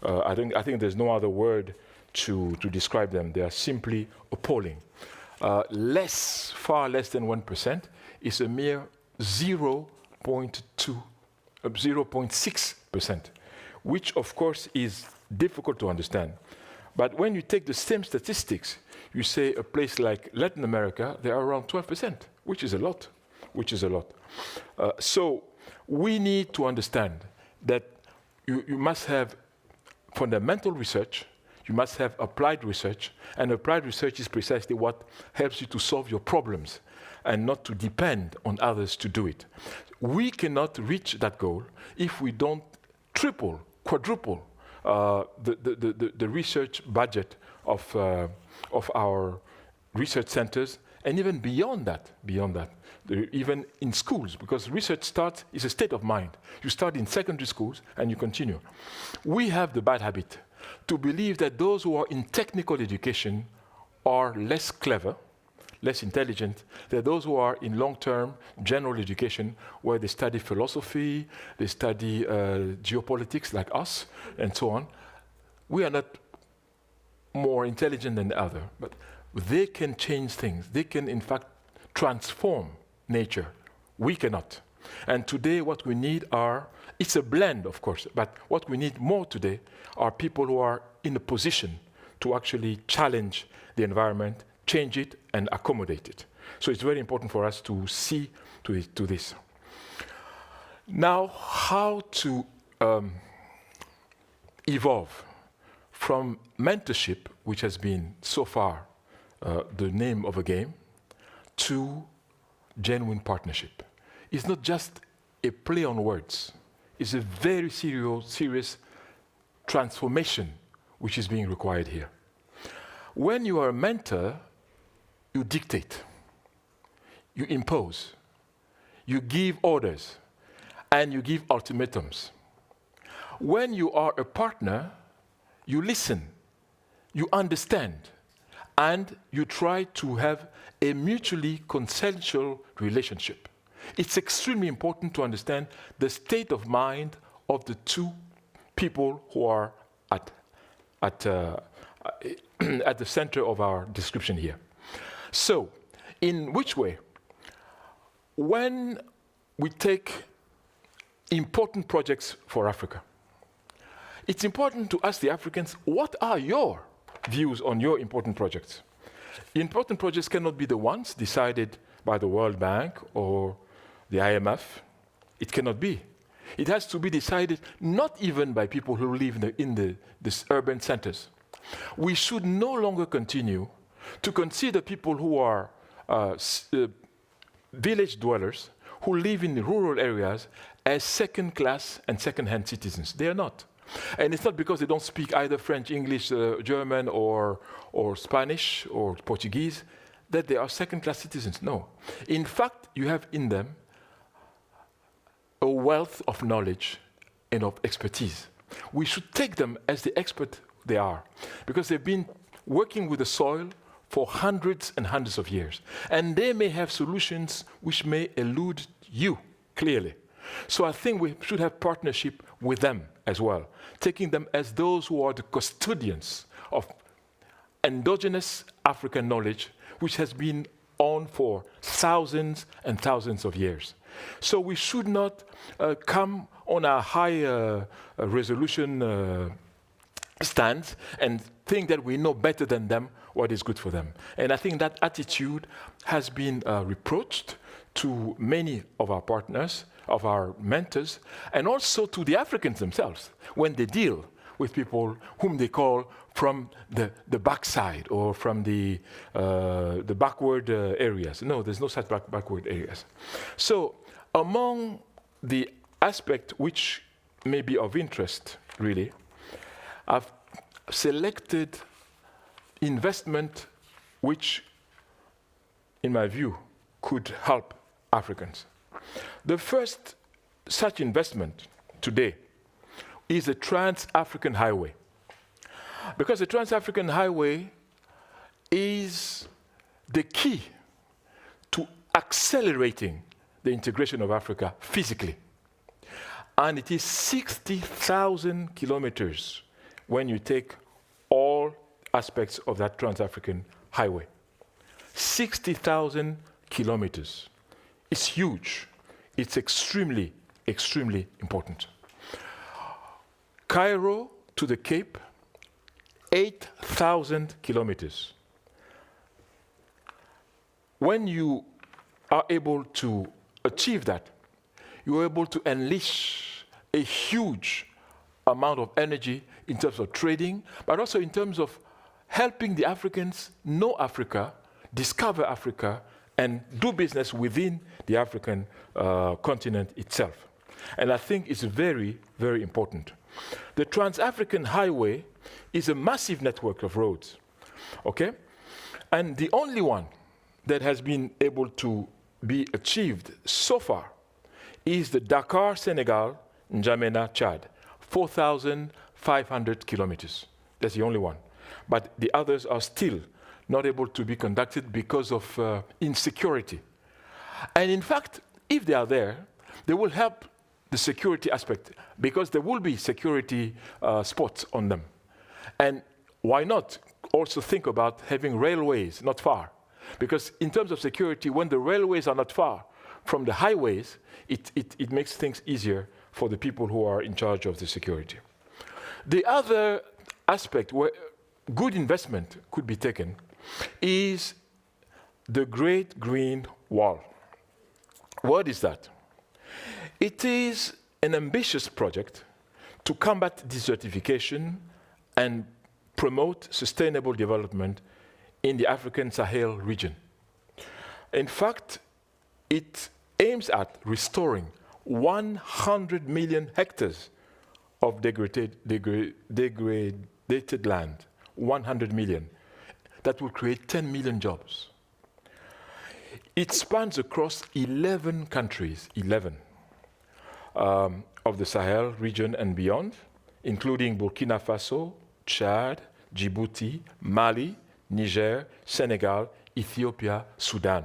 I think there's no other word to describe them. They are simply appalling. Far less than 1% is a mere 0.6%, which of course is difficult to understand. But when you take the same statistics, you say a place like Latin America, they are around 12%, which is a lot. So we need to understand that you must have fundamental research, you must have applied research, and applied research is precisely what helps you to solve your problems and not to depend on others to do it. We cannot reach that goal if we don't triple, quadruple the research budget of our research centers, and even beyond that, even in schools, because research is a state of mind. You start in secondary schools and you continue. We have the bad habit to believe that those who are in technical education are less clever, less intelligent than those who are in long-term general education, where they study philosophy, they study geopolitics like us, and so on. We are not more intelligent than the other, but they can change things. They can, in fact, transform nature We cannot. And today what we need it's a blend, of course, but what we need more today are people who are in a position to actually challenge the environment, change it, and accommodate it. So it's very important for us to see to this. Now, how to evolve from mentorship, which has been so far the name of a game, to genuine partnership. It's not just a play on words. It's a very serious transformation which is being required here. When you are a mentor, you dictate, you impose, you give orders, and you give ultimatums. When you are a partner, you listen, you understand, and you try to have a mutually consensual relationship. It's extremely important to understand the state of mind of the two people who are at the center of our description here. So, in which way? When we take important projects for Africa, it's important to ask the Africans, what are your views on your important projects? Important projects cannot be the ones decided by the World Bank or the IMF. It cannot be. It has to be decided not even by people who live in these urban centers. We should no longer continue to consider people who are village dwellers who live in the rural areas as second-class and second-hand citizens. They are not. And it's not because they don't speak either French, English, German, or Spanish, or Portuguese, that they are second-class citizens. No. In fact, you have in them a wealth of knowledge and of expertise. We should take them as the expert they are, because they've been working with the soil for hundreds and hundreds of years. And they may have solutions which may elude you clearly. So I think we should have partnership with them as well, taking them as those who are the custodians of endogenous African knowledge, which has been on for thousands and thousands of years. So we should not come on a high resolution stance and think that we know better than them what is good for them. And I think that attitude has been reproached to many of our partners, of our mentors, and also to the Africans themselves when they deal with people whom they call from the backside or from the backward areas. No, there's no such backward areas. So among the aspects which may be of interest, really, I've selected investment which, in my view, could help Africans. The first such investment today is a Trans-African Highway. Because the Trans-African Highway is the key to accelerating the integration of Africa physically. And it is 60,000 kilometers when you take all aspects of that Trans-African Highway. 60,000 kilometers. It's huge. It's extremely, extremely important. Cairo to the Cape, 8,000 kilometers. When you are able to achieve that, you are able to unleash a huge amount of energy in terms of trading, but also in terms of helping the Africans know Africa, discover Africa, and do business within the African continent itself. And I think it's very, very important. The Trans-African Highway is a massive network of roads, okay? And the only one that has been able to be achieved so far is the Dakar, Senegal, N'Djamena, Chad, 4,500 kilometers. That's the only one. But the others are still not able to be conducted because of insecurity. And in fact, if they are there, they will help the security aspect because there will be security spots on them. And why not also think about having railways not far? Because in terms of security, when the railways are not far from the highways, it makes things easier for the people who are in charge of the security. The other aspect where good investment could be taken is the Great Green Wall. What is that? It is an ambitious project to combat desertification and promote sustainable development in the African Sahel region. In fact, it aims at restoring 100 million hectares of degraded land, 100 million. That will create 10 million jobs. It spans across 11 countries, 11, of the Sahel region and beyond, including Burkina Faso, Chad, Djibouti, Mali, Niger, Senegal, Ethiopia, Sudan.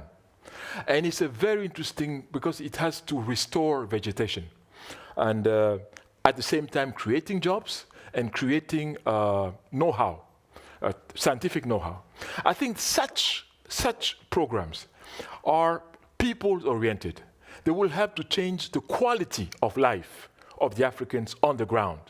And it's a very interesting because it has to restore vegetation and at the same time creating jobs and creating know-how, scientific know-how. I think such programs are people-oriented. They will have to change the quality of life of the Africans on the ground.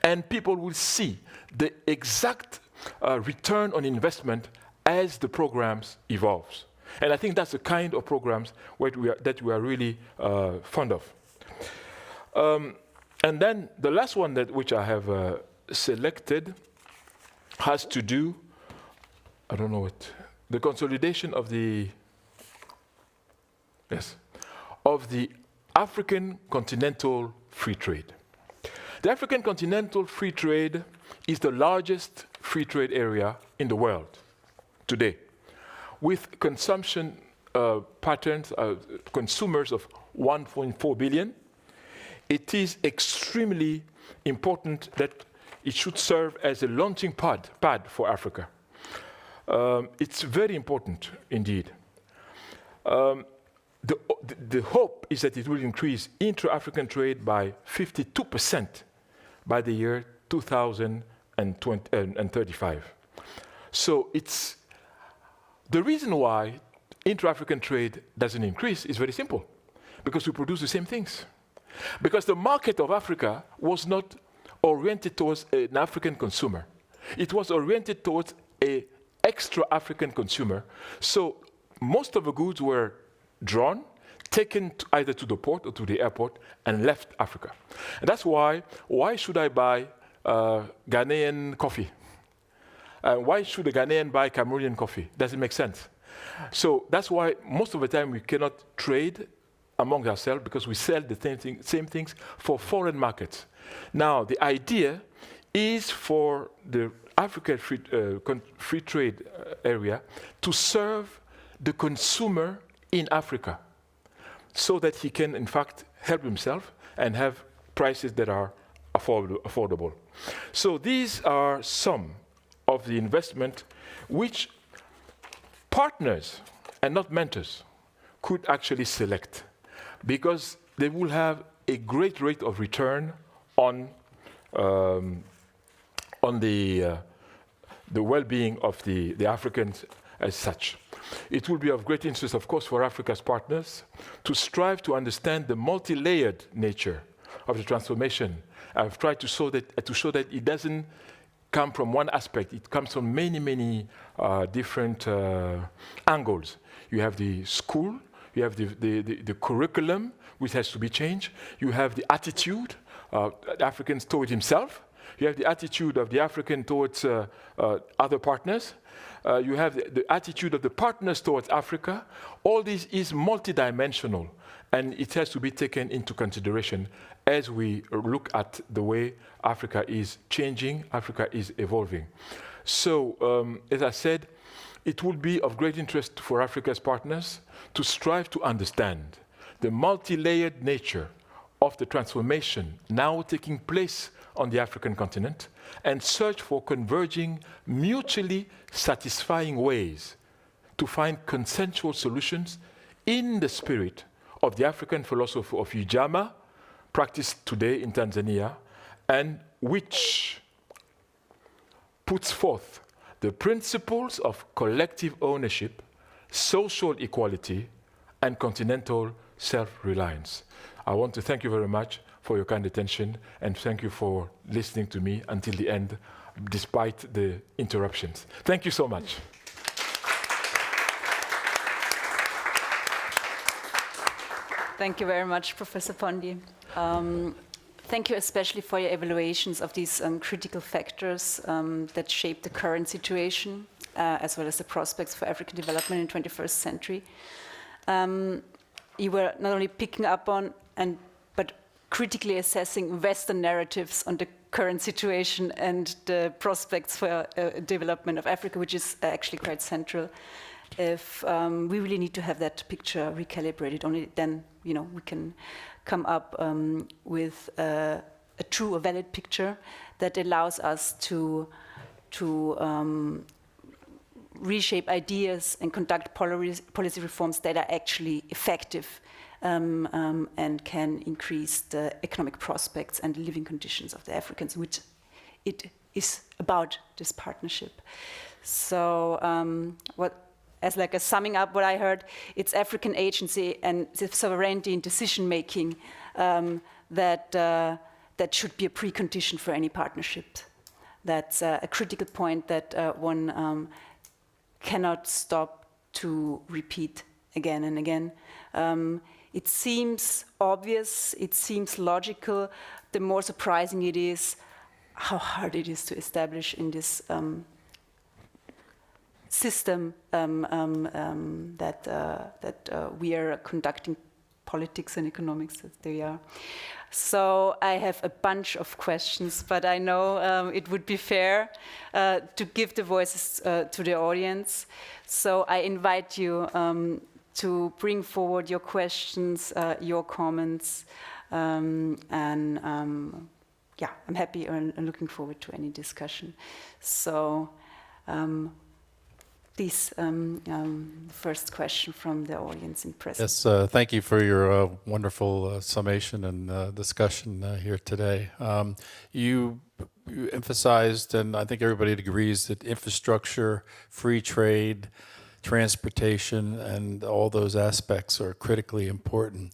And people will see the exact return on investment as the programs evolves. And I think that's the kind of programs that we are really fond of. And then the last one which I have selected has to do, I don't know what, the consolidation of the African continental free trade. The African continental free trade is the largest free trade area in the world today, with consumption patterns, consumers of 1.4 billion. It is extremely important that it should serve as a launching pad for Africa. It's very important indeed. The hope is that it will increase intra-African trade by 52% by the year 2035. So it's the reason why intra-African trade doesn't increase is very simple, because we produce the same things. Because the market of Africa was not oriented towards an African consumer. It was oriented towards an extra-African consumer. So most of the goods were drawn, taken either to the port or to the airport, and left Africa. And that's why should I buy Ghanaian coffee? Why should a Ghanaian buy Cameroonian coffee? Doesn't make sense. So that's why most of the time we cannot trade among ourselves, because we sell the same things for foreign markets. Now, the idea is for the African free trade area to serve the consumer in Africa, so that he can, in fact, help himself and have prices that are affordable. So these are some of the investment which partners and not mentors could actually select, because they will have a great rate of return on the well-being of the Africans as such. It will be of great interest, of course, for Africa's partners to strive to understand the multi-layered nature of the transformation. I've tried to show that it doesn't come from one aspect. It comes from many different angles. You have the school, you have the curriculum, which has to be changed. You have the attitude of the Africans toward himself. You have the attitude of the African towards other partners. You have the attitude of the partners towards Africa. All this is multidimensional, and it has to be taken into consideration as we look at the way Africa is changing, Africa is evolving. So, as I said, it will be of great interest for Africa's partners to strive to understand the multi-layered nature of the transformation now taking place on the African continent, and search for converging, mutually satisfying ways to find consensual solutions in the spirit of the African philosophy of Ujamaa, practiced today in Tanzania, and which puts forth the principles of collective ownership, social equality, and continental self-reliance. I want to thank you very much for your kind attention, and thank you for listening to me until the end, despite the interruptions. Thank you so much. Thank you very much, Professor Pondi. Thank you especially for your evaluations of these critical factors that shape the current situation, as well as the prospects for African development in the 21st century. You were not only picking up on, but critically assessing Western narratives on the current situation and the prospects for development of Africa, which is actually quite central. If we really need to have that picture recalibrated, only then we can come up with a true, a valid picture that allows us to reshape ideas and conduct policy reforms that are actually effective and can increase the economic prospects and living conditions of the Africans, which it is about this partnership. So as like a summing up what I heard, it's African agency and sovereignty in decision-making that should be a precondition for any partnership. That's a critical point that one cannot stop to repeat again and again. It seems obvious, it seems logical. The more surprising it is, how hard it is to establish in this system that we are conducting politics and economics as they are. So I have a bunch of questions, but I know it would be fair to give the voices to the audience. So I invite you to bring forward your questions, your comments, and yeah, I'm happy and looking forward to any discussion. So please, first question from the audience in presence. Yes, thank you for your wonderful summation and discussion here today. You emphasized, and I think everybody agrees, that infrastructure, free trade, transportation, and all those aspects are critically important.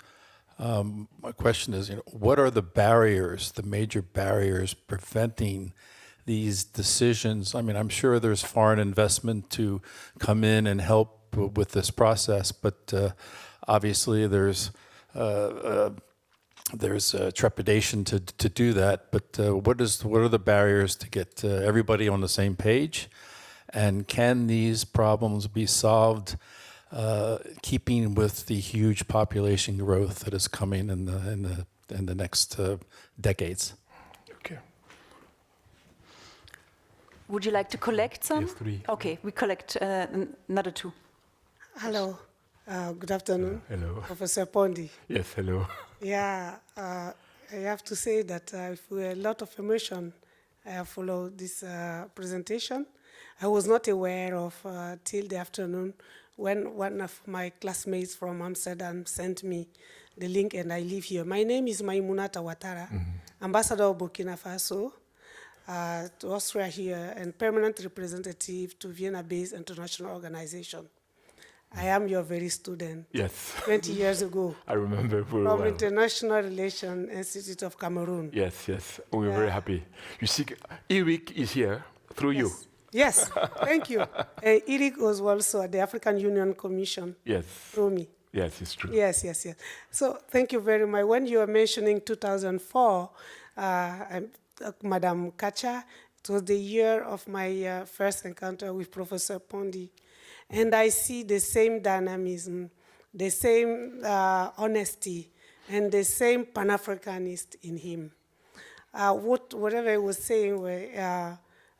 My question is, what are the barriers, the major barriers preventing these decisions? I mean, I'm sure there's foreign investment to come in and help with this process, but obviously there's trepidation to do that. But what are the barriers to get everybody on the same page? And can these problems be solved keeping with the huge population growth that is coming in the next decades? Okay. Would you like to collect some? Yes, three. Okay, we collect another two. Hello, good afternoon. Hello. Professor Pondi. Yes, hello. Yeah, I have to say that with a lot of emotion, I have followed this presentation. I was not aware of till the afternoon when one of my classmates from Amsterdam sent me the link, and I live here. My name is Maimunata Ouattara, Ambassador of Burkina Faso to Austria here, and permanent representative to Vienna-based international organization. I am your very student. Yes. 20 years ago. I remember very From well. International Relations Institute of Cameroon. Yes, yes. We were very happy. You see, Eric is here through you. Yes, thank you. Eric was also at the African Union Commission. Yes. Through me. Yes, it's true. Yes. So thank you very much. When you were mentioning 2004, Madam Katja, it was the year of my first encounter with Professor Pondi. And I see the same dynamism, the same honesty, and the same Pan-Africanist in him. Whatever he was saying,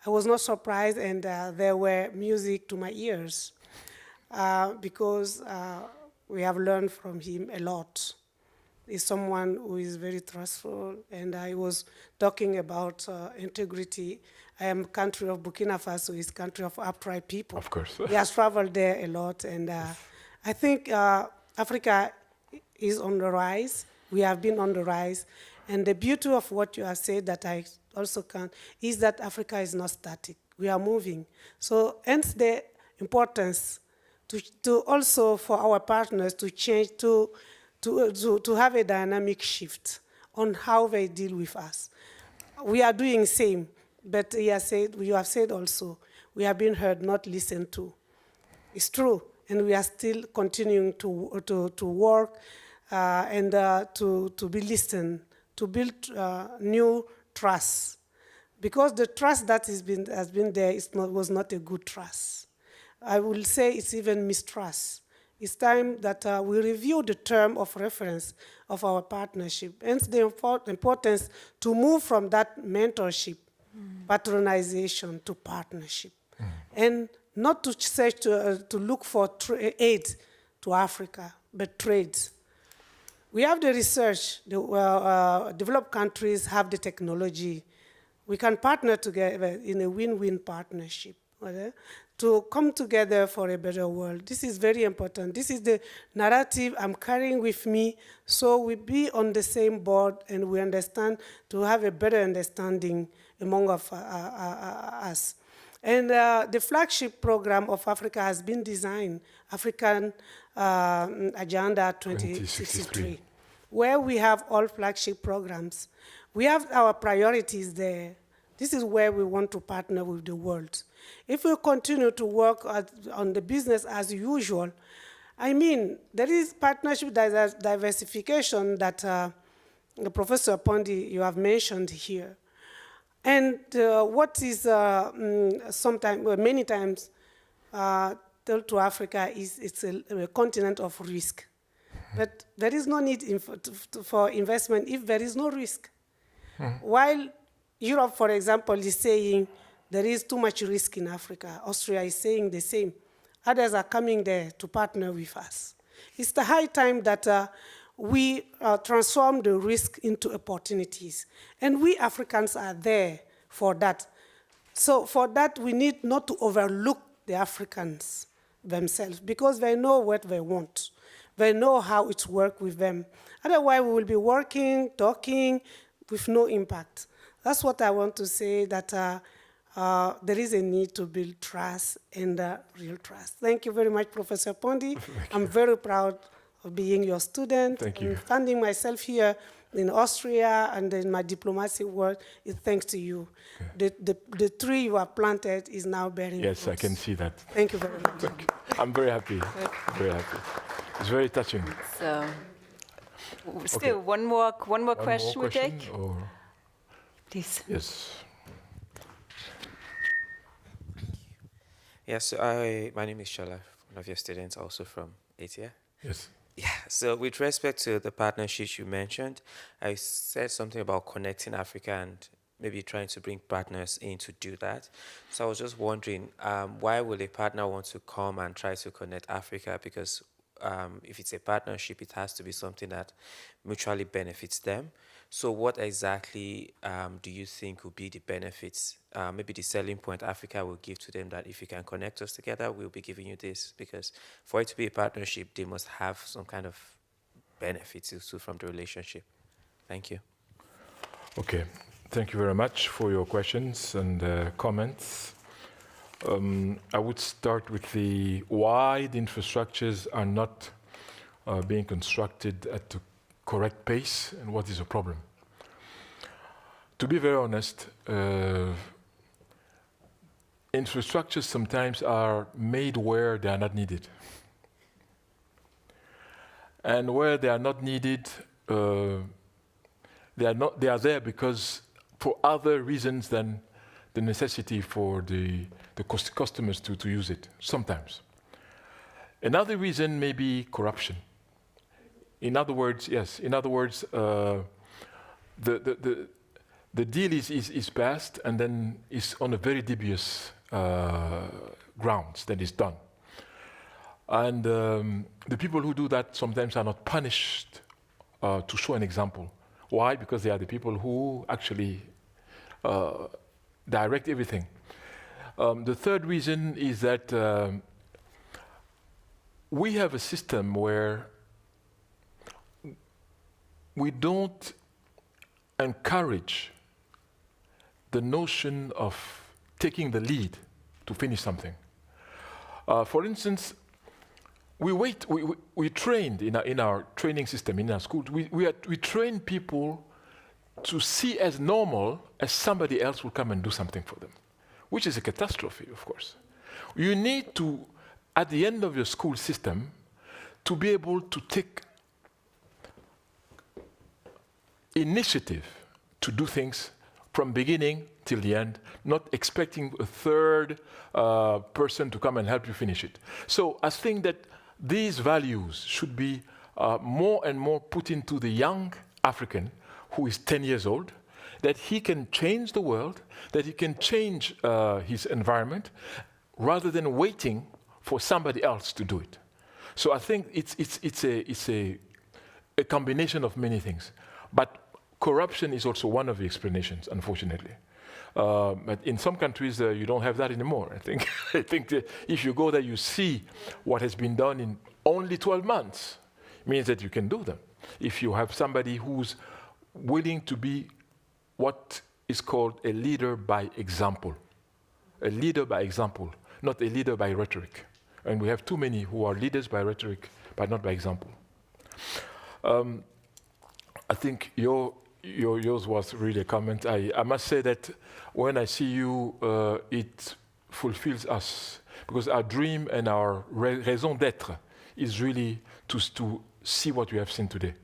I was not surprised, and there were music to my ears because we have learned from him a lot. He's someone who is very trustful, and I was talking about integrity. I am country of Burkina Faso, is country of upright people. Of course. He has traveled there a lot, and I think Africa is on the rise. We have been on the rise, and the beauty of what you have said that I also can is that Africa is not static. We are moving. So hence the importance to also for our partners to change, to to have a dynamic shift on how they deal with us. We are doing same, but you have said also, we have been heard, not listened to. It's true, and we are still continuing to work and to be listened, to build new trust. Because the trust that has been there was not a good trust. I will say it's even mistrust. It's time that we review the term of reference of our partnership, hence the importance to move from that mentorship, patronization, to partnership. And not to search to look for aid to Africa, but trade. We have the research, developed countries have the technology. We can partner together in a win-win partnership, okay, to come together for a better world. This is very important. This is the narrative I'm carrying with me, so we be on the same board and we understand, to have a better understanding among us. And the flagship program of Africa has been designed, African Agenda 2063, where we have all flagship programs. We have our priorities there. This is where we want to partner with the world. If we continue to work on the business as usual, I mean, there is partnership diversification that Professor Pondi, you have mentioned here. And what is many times told to Africa is it's a continent of risk. But there is no need for investment if there is no risk. While Europe, for example, is saying there is too much risk in Africa, Austria is saying the same. Others are coming there to partner with us. It's the high time that we transform the risk into opportunities. And we Africans are there for that. So for that, we need not to overlook the Africans themselves, because they know what they want. They know how it works with them. Otherwise, we will be working, talking, with no impact. That's what I want to say, that there is a need to build trust and real trust. Thank you very much, Professor Pondi. I'm very proud of being your student. Thank you. And finding myself here in Austria and in my diplomacy work is thanks to you. Okay. The tree you have planted is now bearing Yes, fruits. I can see that. Thank you very much. I'm very happy. Very happy. It's very touching. So, still, Okay. one more question we take? Or Please. yes. Yes, so my name is Shola, one of your students, also from ATIA. Yes. Yeah, so with respect to the partnerships you mentioned, I said something about connecting Africa and maybe trying to bring partners in to do that. So I was just wondering, why will a partner want to come and try to connect Africa? Because if it's a partnership, it has to be something that mutually benefits them. So what exactly do you think will be the benefits, maybe the selling point Africa will give to them, that if you can connect us together, we'll be giving you this? Because for it to be a partnership, they must have some kind of benefits also from the relationship. Thank you. Okay. Thank you very much for your questions and comments. I would start with the why the infrastructures are not being constructed at the correct pace and what is the problem. To be very honest, infrastructures sometimes are made where they are not needed. And where they are not needed, they are there because for other reasons than the necessity for the customers to use it, sometimes. Another reason may be corruption. In other words, yes, the deal is passed and then is on a very dubious grounds that is done. And the people who do that sometimes are not punished to show an example. Why? Because they are the people who actually direct everything. The third reason is that we have a system where we don't encourage the notion of taking the lead to finish something. For instance, we trained in our training system, in our schools, we train people to see as normal as somebody else will come and do something for them, which is a catastrophe, of course. You need to, at the end of your school system, to be able to take initiative to do things from beginning till the end, not expecting a third person to come and help you finish it. So I think that these values should be more and more put into the young African who is 10 years old, that he can change the world, that he can change his environment, rather than waiting for somebody else to do it. So I think it's a combination of many things. But corruption is also one of the explanations, unfortunately. But in some countries, you don't have that anymore. I think, I think that if you go there, you see what has been done in only 12 months. It means that you can do them. If you have somebody who's willing to be what is called a leader by example. A leader by example, not a leader by rhetoric. And we have too many who are leaders by rhetoric, but not by example. I think yours was really a comment. I must say that when I see you, it fulfills us, because our dream and our raison d'être is really to see what we have seen today.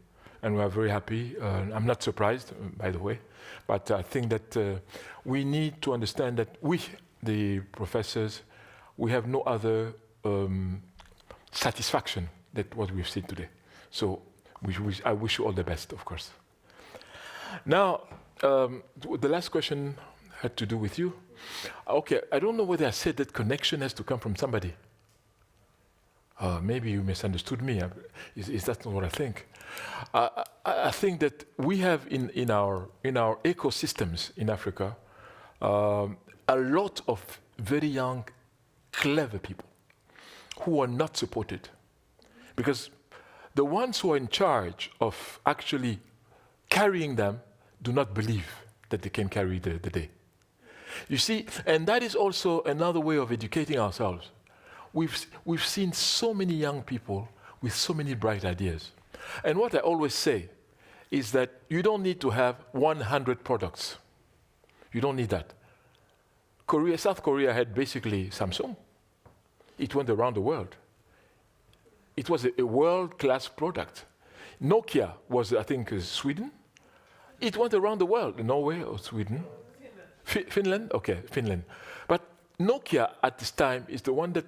And we are very happy. I'm not surprised, by the way, but I think that we need to understand that we, the professors, we have no other satisfaction than what we've seen today. So I wish you all the best, of course. Now, the last question had to do with you. Okay, I don't know whether I said that connection has to come from somebody. Maybe you misunderstood me. Is that not what I think? I think that we have in our ecosystems in Africa a lot of very young, clever people who are not supported, because the ones who are in charge of actually carrying them do not believe that they can carry the day. You see, and that is also another way of educating ourselves. We've seen so many young people with so many bright ideas. And what I always say is that you don't need to have 100 products. You don't need that. South Korea had basically Samsung. It went around the world. It was a world-class product. Nokia was, I think, Sweden. It went around the world, Norway or Sweden. Finland? Okay, Finland. But Nokia at this time is the one that,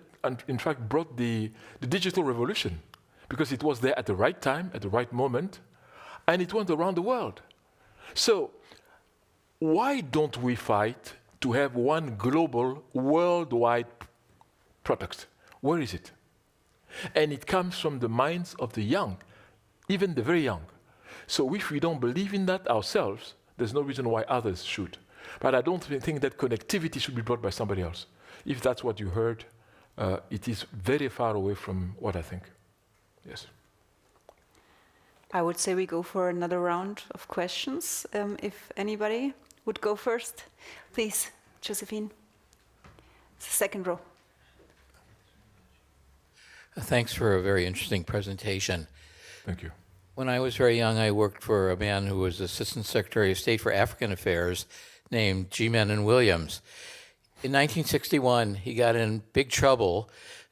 in fact, brought the digital revolution, because it was there at the right time, at the right moment, and it went around the world. So why don't we fight to have one global, worldwide product? Where is it? And it comes from the minds of the young, even the very young. So if we don't believe in that ourselves, there's no reason why others should. But I don't think that connectivity should be brought by somebody else. If that's what you heard, it is very far away from what I think. Yes. I would say we go for another round of questions. If anybody would go first, please, Josephine. Second row. Thanks for a very interesting presentation. Thank you. When I was very young, I worked for a man who was Assistant Secretary of State for African Affairs named G. Menon Williams. In 1961, he got in big trouble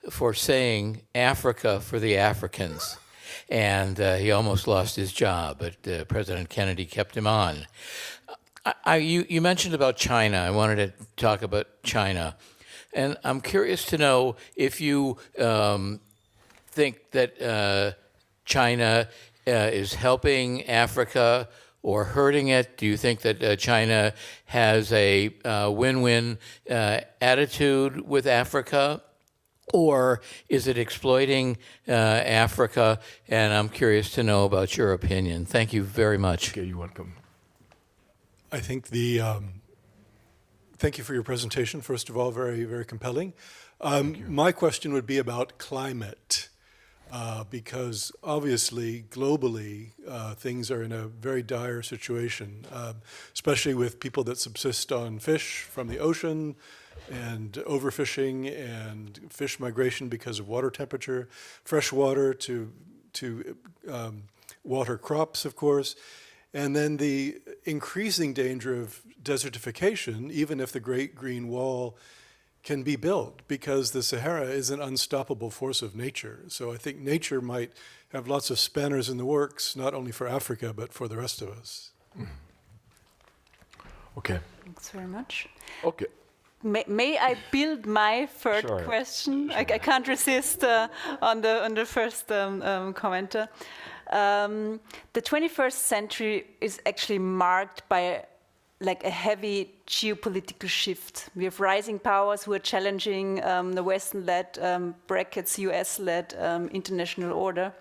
for saying Africa for the Africans. And he almost lost his job, but President Kennedy kept him on. You mentioned about China. I wanted to talk about China. And I'm curious to know if you think that China is helping Africa or hurting it. Do you think that China has a win-win attitude with Africa? Or is it exploiting Africa? And I'm curious to know about your opinion. Thank you very much. Okay, you're welcome. I think thank you for your presentation, first of all, very, very compelling. My question would be about climate, because obviously, globally, things are in a very dire situation, especially with people that subsist on fish from the ocean, and overfishing and fish migration because of water temperature, fresh water to water crops, of course, and then the increasing danger of desertification, even if the Great Green Wall can be built, because the Sahara is an unstoppable force of nature. So I think nature might have lots of spanners in the works, not only for Africa, but for the rest of us. Okay. Thanks very much. Okay. May I build my third Sure. question? I can't resist on the first commenter. The 21st century is actually marked by like a heavy geopolitical shift. We have rising powers who are challenging the Western-led brackets, US-led international order,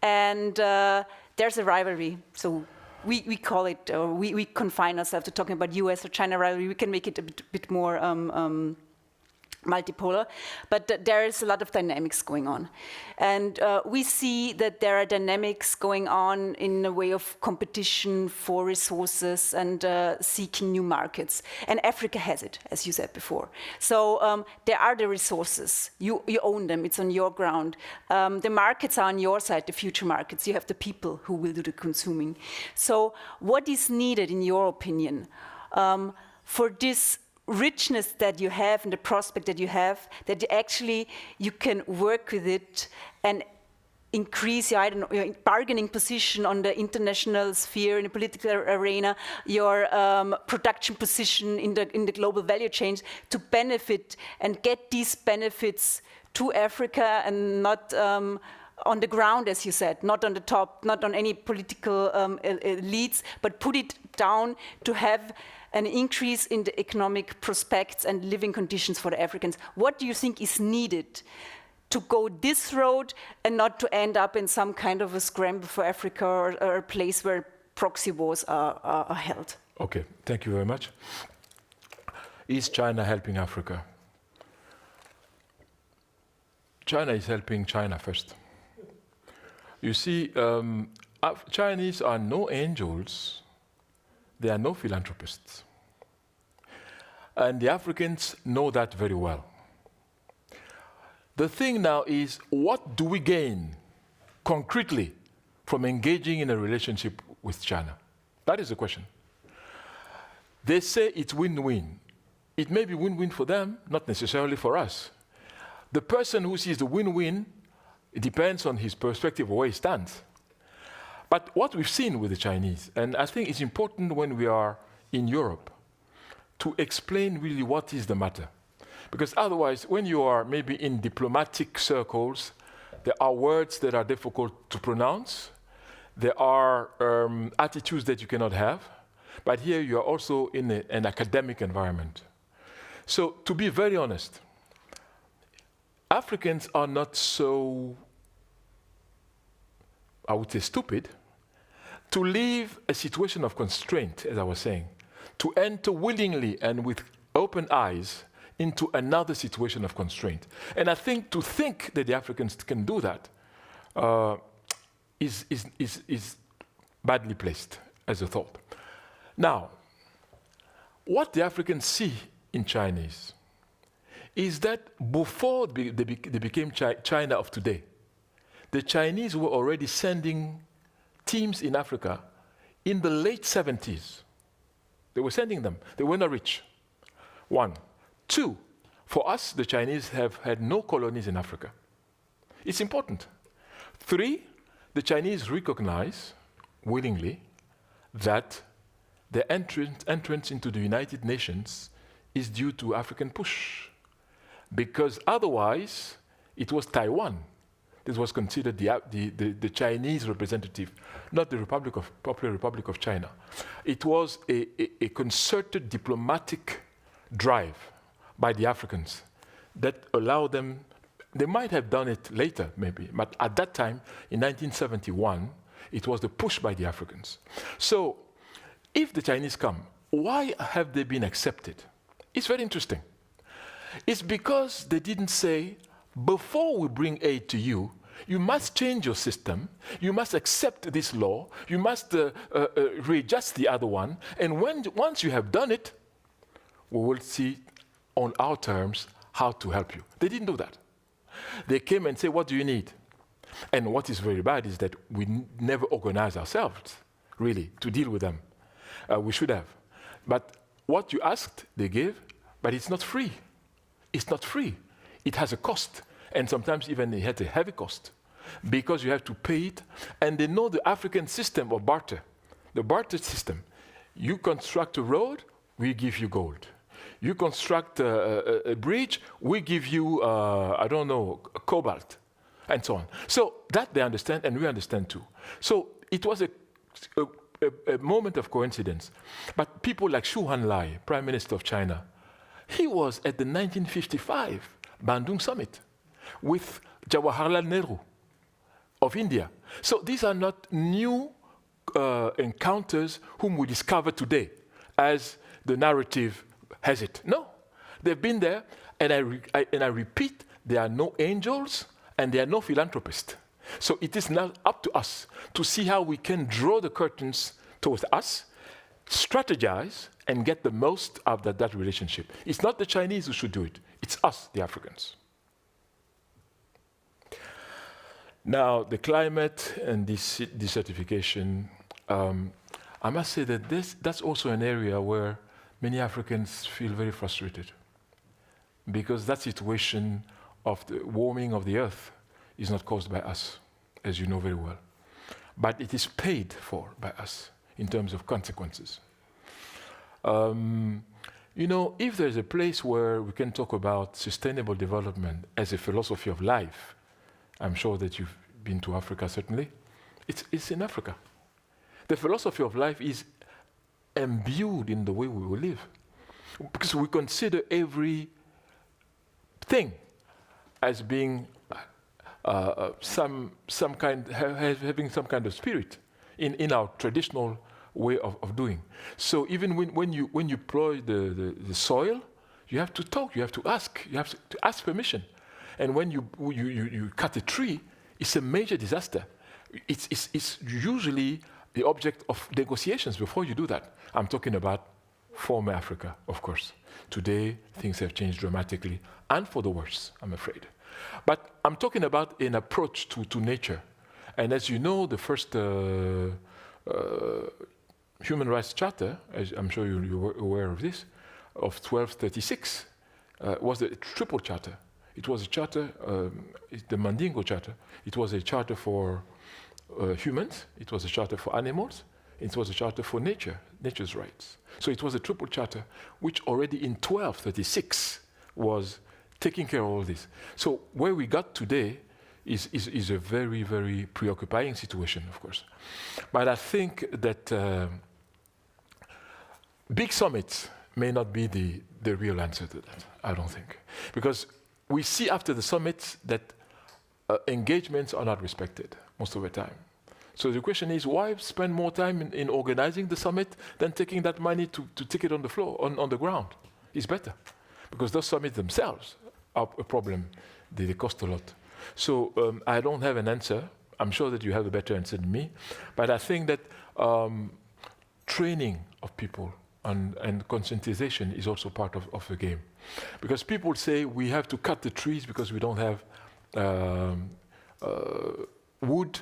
and there's a rivalry. So we call it, or we confine ourselves to talking about US or China rivalry. We can make it a bit more multipolar, but there is a lot of dynamics going on. And we see that there are dynamics going on in a way of competition for resources and seeking new markets. And Africa has it, as you said before. So there are the resources. You own them. It's on your ground. The markets are on your side, the future markets. You have the people who will do the consuming. So what is needed, in your opinion, for this richness that you have and the prospect that you have, that you can work with it and increase your, your bargaining position on the international sphere, in the political arena, your production position in the global value chains, to benefit and get these benefits to Africa, and not on the ground, as you said, not on the top, not on any political elites, but put it down to have an increase in the economic prospects and living conditions for the Africans. What do you think is needed to go this road and not to end up in some kind of a scramble for Africa, or a place where proxy wars are held? Okay, thank you very much. Is China helping Africa? China is helping China first. You see, Chinese are no angels. They are no philanthropists. And the Africans know that very well. The thing now is, what do we gain concretely from engaging in a relationship with China? That is the question. They say it's win-win. It may be win-win for them, not necessarily for us. The person who sees the win-win, it depends on his perspective, where he stands. But what we've seen with the Chinese, and I think it's important when we are in Europe, to explain really what is the matter. Because otherwise, when you are maybe in diplomatic circles, there are words that are difficult to pronounce. There are attitudes that you cannot have. But here you are also in an academic environment. So to be very honest, Africans are not so, I would say, stupid to leave a situation of constraint, as I was saying, to enter willingly and with open eyes into another situation of constraint. And I think to think that the Africans can do that is badly placed as a thought. Now, what the Africans see in Chinese is that before they became China of today, the Chinese were already sending teams in Africa in the late 70s. They were sending them. They were not rich. One. Two, for us, the Chinese have had no colonies in Africa. It's important. Three, the Chinese recognize willingly that their entrance into the United Nations is due to African push. Because otherwise, it was Taiwan that was considered the Chinese representative, not the Popular Republic of China. It was a concerted diplomatic drive by the Africans that allowed them. They might have done it later, maybe, but at that time, in 1971, it was the push by the Africans. So, if the Chinese come, why have they been accepted? It's very interesting. It's because they didn't say, before we bring aid to you, you must change your system, you must accept this law, you must readjust the other one, and once you have done it, we will see on our terms how to help you. They didn't do that. They came and said, what do you need? And what is very bad is that we never organize ourselves, really, to deal with them. We should have. But what you asked, they gave, but it's not free. It's not free. It has a cost. And sometimes even it has a heavy cost because you have to pay it. And they know the African system of barter, the barter system. You construct a road, we give you gold. You construct a bridge, we give you, cobalt, and so on. So that they understand, and we understand too. So it was a moment of coincidence. But people like Xu Hanlai, Prime Minister of China, he was at the 1955 Bandung Summit with Jawaharlal Nehru of India. So these are not new encounters whom we discover today as the narrative has it. No, they've been there, and I repeat, there are no angels and there are no philanthropists. So it is now up to us to see how we can draw the curtains towards us, strategize, and get the most out of that relationship. It's not the Chinese who should do it. It's us, the Africans. Now, the climate and desertification, I must say that that's also an area where many Africans feel very frustrated because that situation of the warming of the earth is not caused by us, as you know very well. But it is paid for by us in terms of consequences. If there's a place where we can talk about sustainable development as a philosophy of life, I'm sure that you've been to Africa, certainly. It's in Africa. The philosophy of life is imbued in the way we will live. Because we consider every thing as being having some kind of spirit in our traditional way of doing. So even when you plow the soil, you have to talk, you have to ask permission. And when you cut a tree, it's a major disaster. It's usually the object of negotiations before you do that. I'm talking about former Africa, of course. Today, things have changed dramatically, and for the worse, I'm afraid. But I'm talking about an approach to nature. And as you know, the first Human Rights Charter, as I'm sure you're aware of this, of 1236, was a triple charter. It was a charter, the Mandingo Charter. It was a charter for humans, it was a charter for animals, it was a charter for nature's rights. So it was a triple charter, which already in 1236 was taking care of all this. So where we got today is a very, very preoccupying situation, of course. But I think that big summits may not be the real answer to that, I don't think. Because we see after the summits that engagements are not respected most of the time. So the question is, why spend more time in organizing the summit than taking that money to take it on the floor, on the ground? It's better. Because those summits themselves are a problem. They cost a lot. So I don't have an answer. I'm sure that you have a better answer than me. But I think that training of people and conscientization is also part of the game. Because people say we have to cut the trees because we don't have wood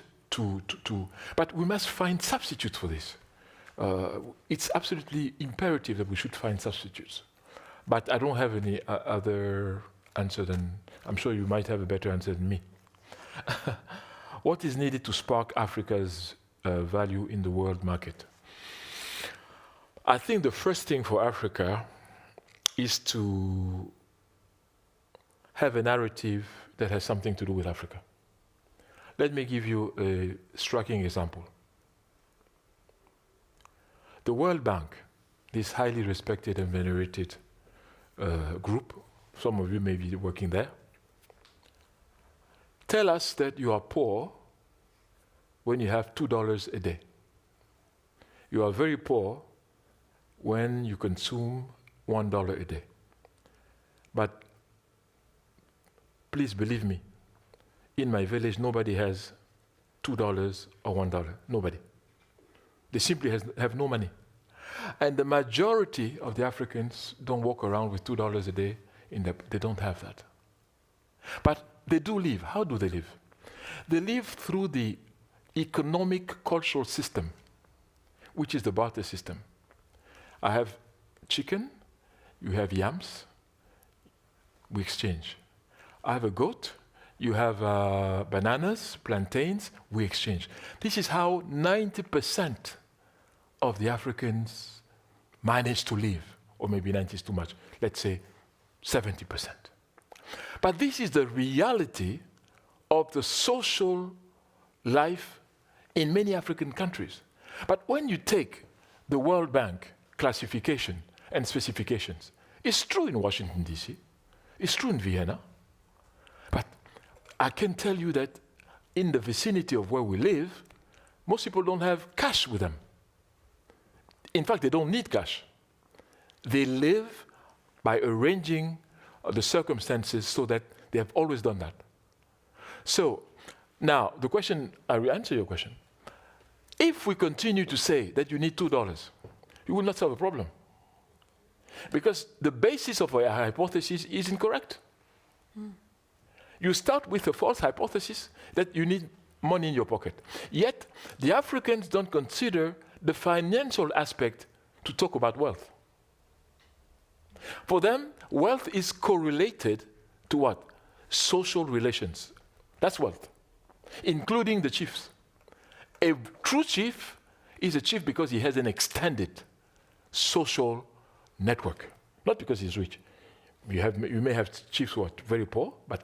but we must find substitutes for this. It's absolutely imperative that we should find substitutes. But I don't have any other answer than, I'm sure you might have a better answer than me. What is needed to spark Africa's value in the world market? I think the first thing for Africa is to have a narrative that has something to do with Africa. Let me give you a striking example. The World Bank, this highly respected and venerated group, some of you may be working there, tell us that you are poor when you have $2 a day. You are very poor when you consume $1 a day. But please believe me, in my village, nobody has $2 or $1. Nobody. They simply have no money. And the majority of the Africans don't walk around with $2 a day they don't have that. But they do live. How do they live? They live through the economic cultural system, which is the barter system. I have chicken, you have yams, we exchange. I have a goat, you have bananas, plantains, we exchange. This is how 90% of the Africans manage to live, or maybe 90 is too much, let's say 70%. But this is the reality of the social life in many African countries. But when you take the World Bank classification and specifications, it's true in Washington, D.C., it's true in Vienna, but I can tell you that in the vicinity of where we live, most people don't have cash with them. In fact, they don't need cash. They live by arranging the circumstances so that they have always done that. So now the question, I will answer your question. If we continue to say that you need $2, you will not solve a problem. Because the basis of our hypothesis is incorrect. You start with a false hypothesis that you need money in your pocket. Yet, the Africans don't consider the financial aspect to talk about wealth. For them, wealth is correlated to what? Social relations. That's wealth, including the chiefs. A true chief is a chief because he has an extended social network, not because he's rich. You may have chiefs who are very poor, but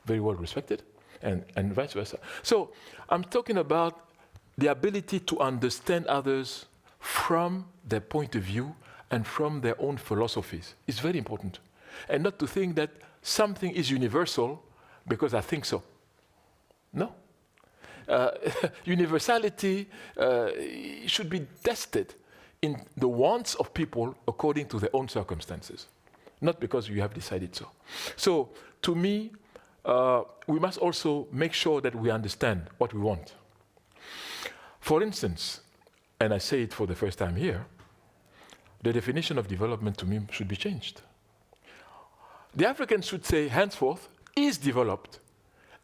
very well respected, and vice versa. So I'm talking about the ability to understand others from their point of view and from their own philosophies. It's very important. And not to think that something is universal because I think so. No. Universality should be tested in the wants of people according to their own circumstances, not because you have decided so. So, to me, we must also make sure that we understand what we want. For instance, and I say it for the first time here, the definition of development to me should be changed. The Africans should say, henceforth, is developed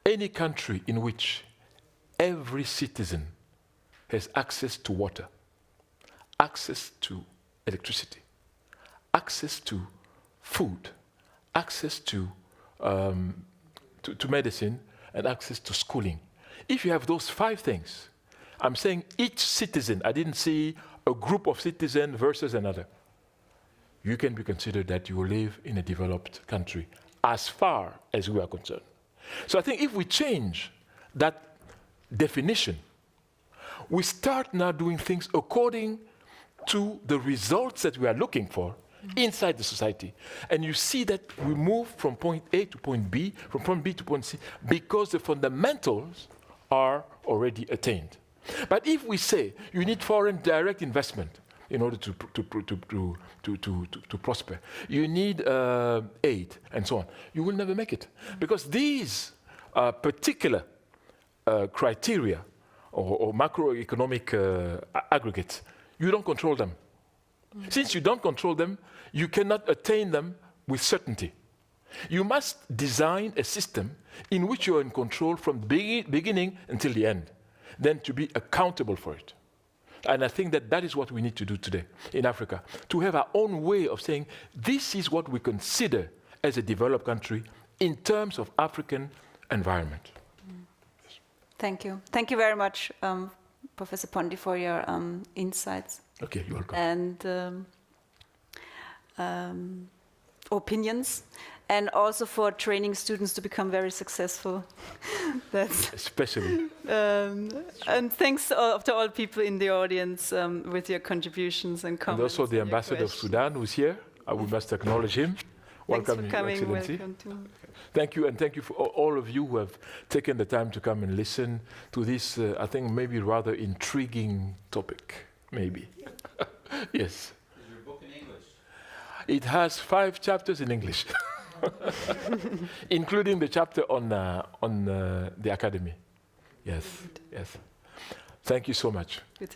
any country in which every citizen has access to water, access to electricity, access to food, access to medicine, and access to schooling. If you have those 5 things, I'm saying each citizen, I didn't see a group of citizens versus another. You can be considered that you live in a developed country as far as we are concerned. So I think if we change that definition, we start now doing things according to the results that we are looking for inside the society. And you see that we move from point A to point B, from point B to point C, because the fundamentals are already attained. But if we say you need foreign direct investment in order to prosper, you need aid and so on, you will never make it. Because these particular criteria or macroeconomic aggregates, you don't control them. Since you don't control them, you cannot attain them with certainty. You must design a system in which you are in control from the beginning until the end, then to be accountable for it. And I think that that is what we need to do today in Africa, to have our own way of saying, this is what we consider as a developed country in terms of African environment. Thank you. Thank you very much, Professor Pondi, for your insights. Okay, you're welcome. And opinions, and also for training students to become very successful. That's especially. And thanks to all people in the audience with your contributions and comments. And also the ambassador of Sudan, who's here. We must acknowledge him. Welcome, Thanks for coming. Your Excellency. Welcome to Thank you, and thank you for all of you who have taken the time to come and listen to this, I think, maybe rather intriguing topic. Maybe. Yes. Is your book in English? It has 5 chapters in English, including the chapter on the Academy. Yes, yes. Thank you so much. Good.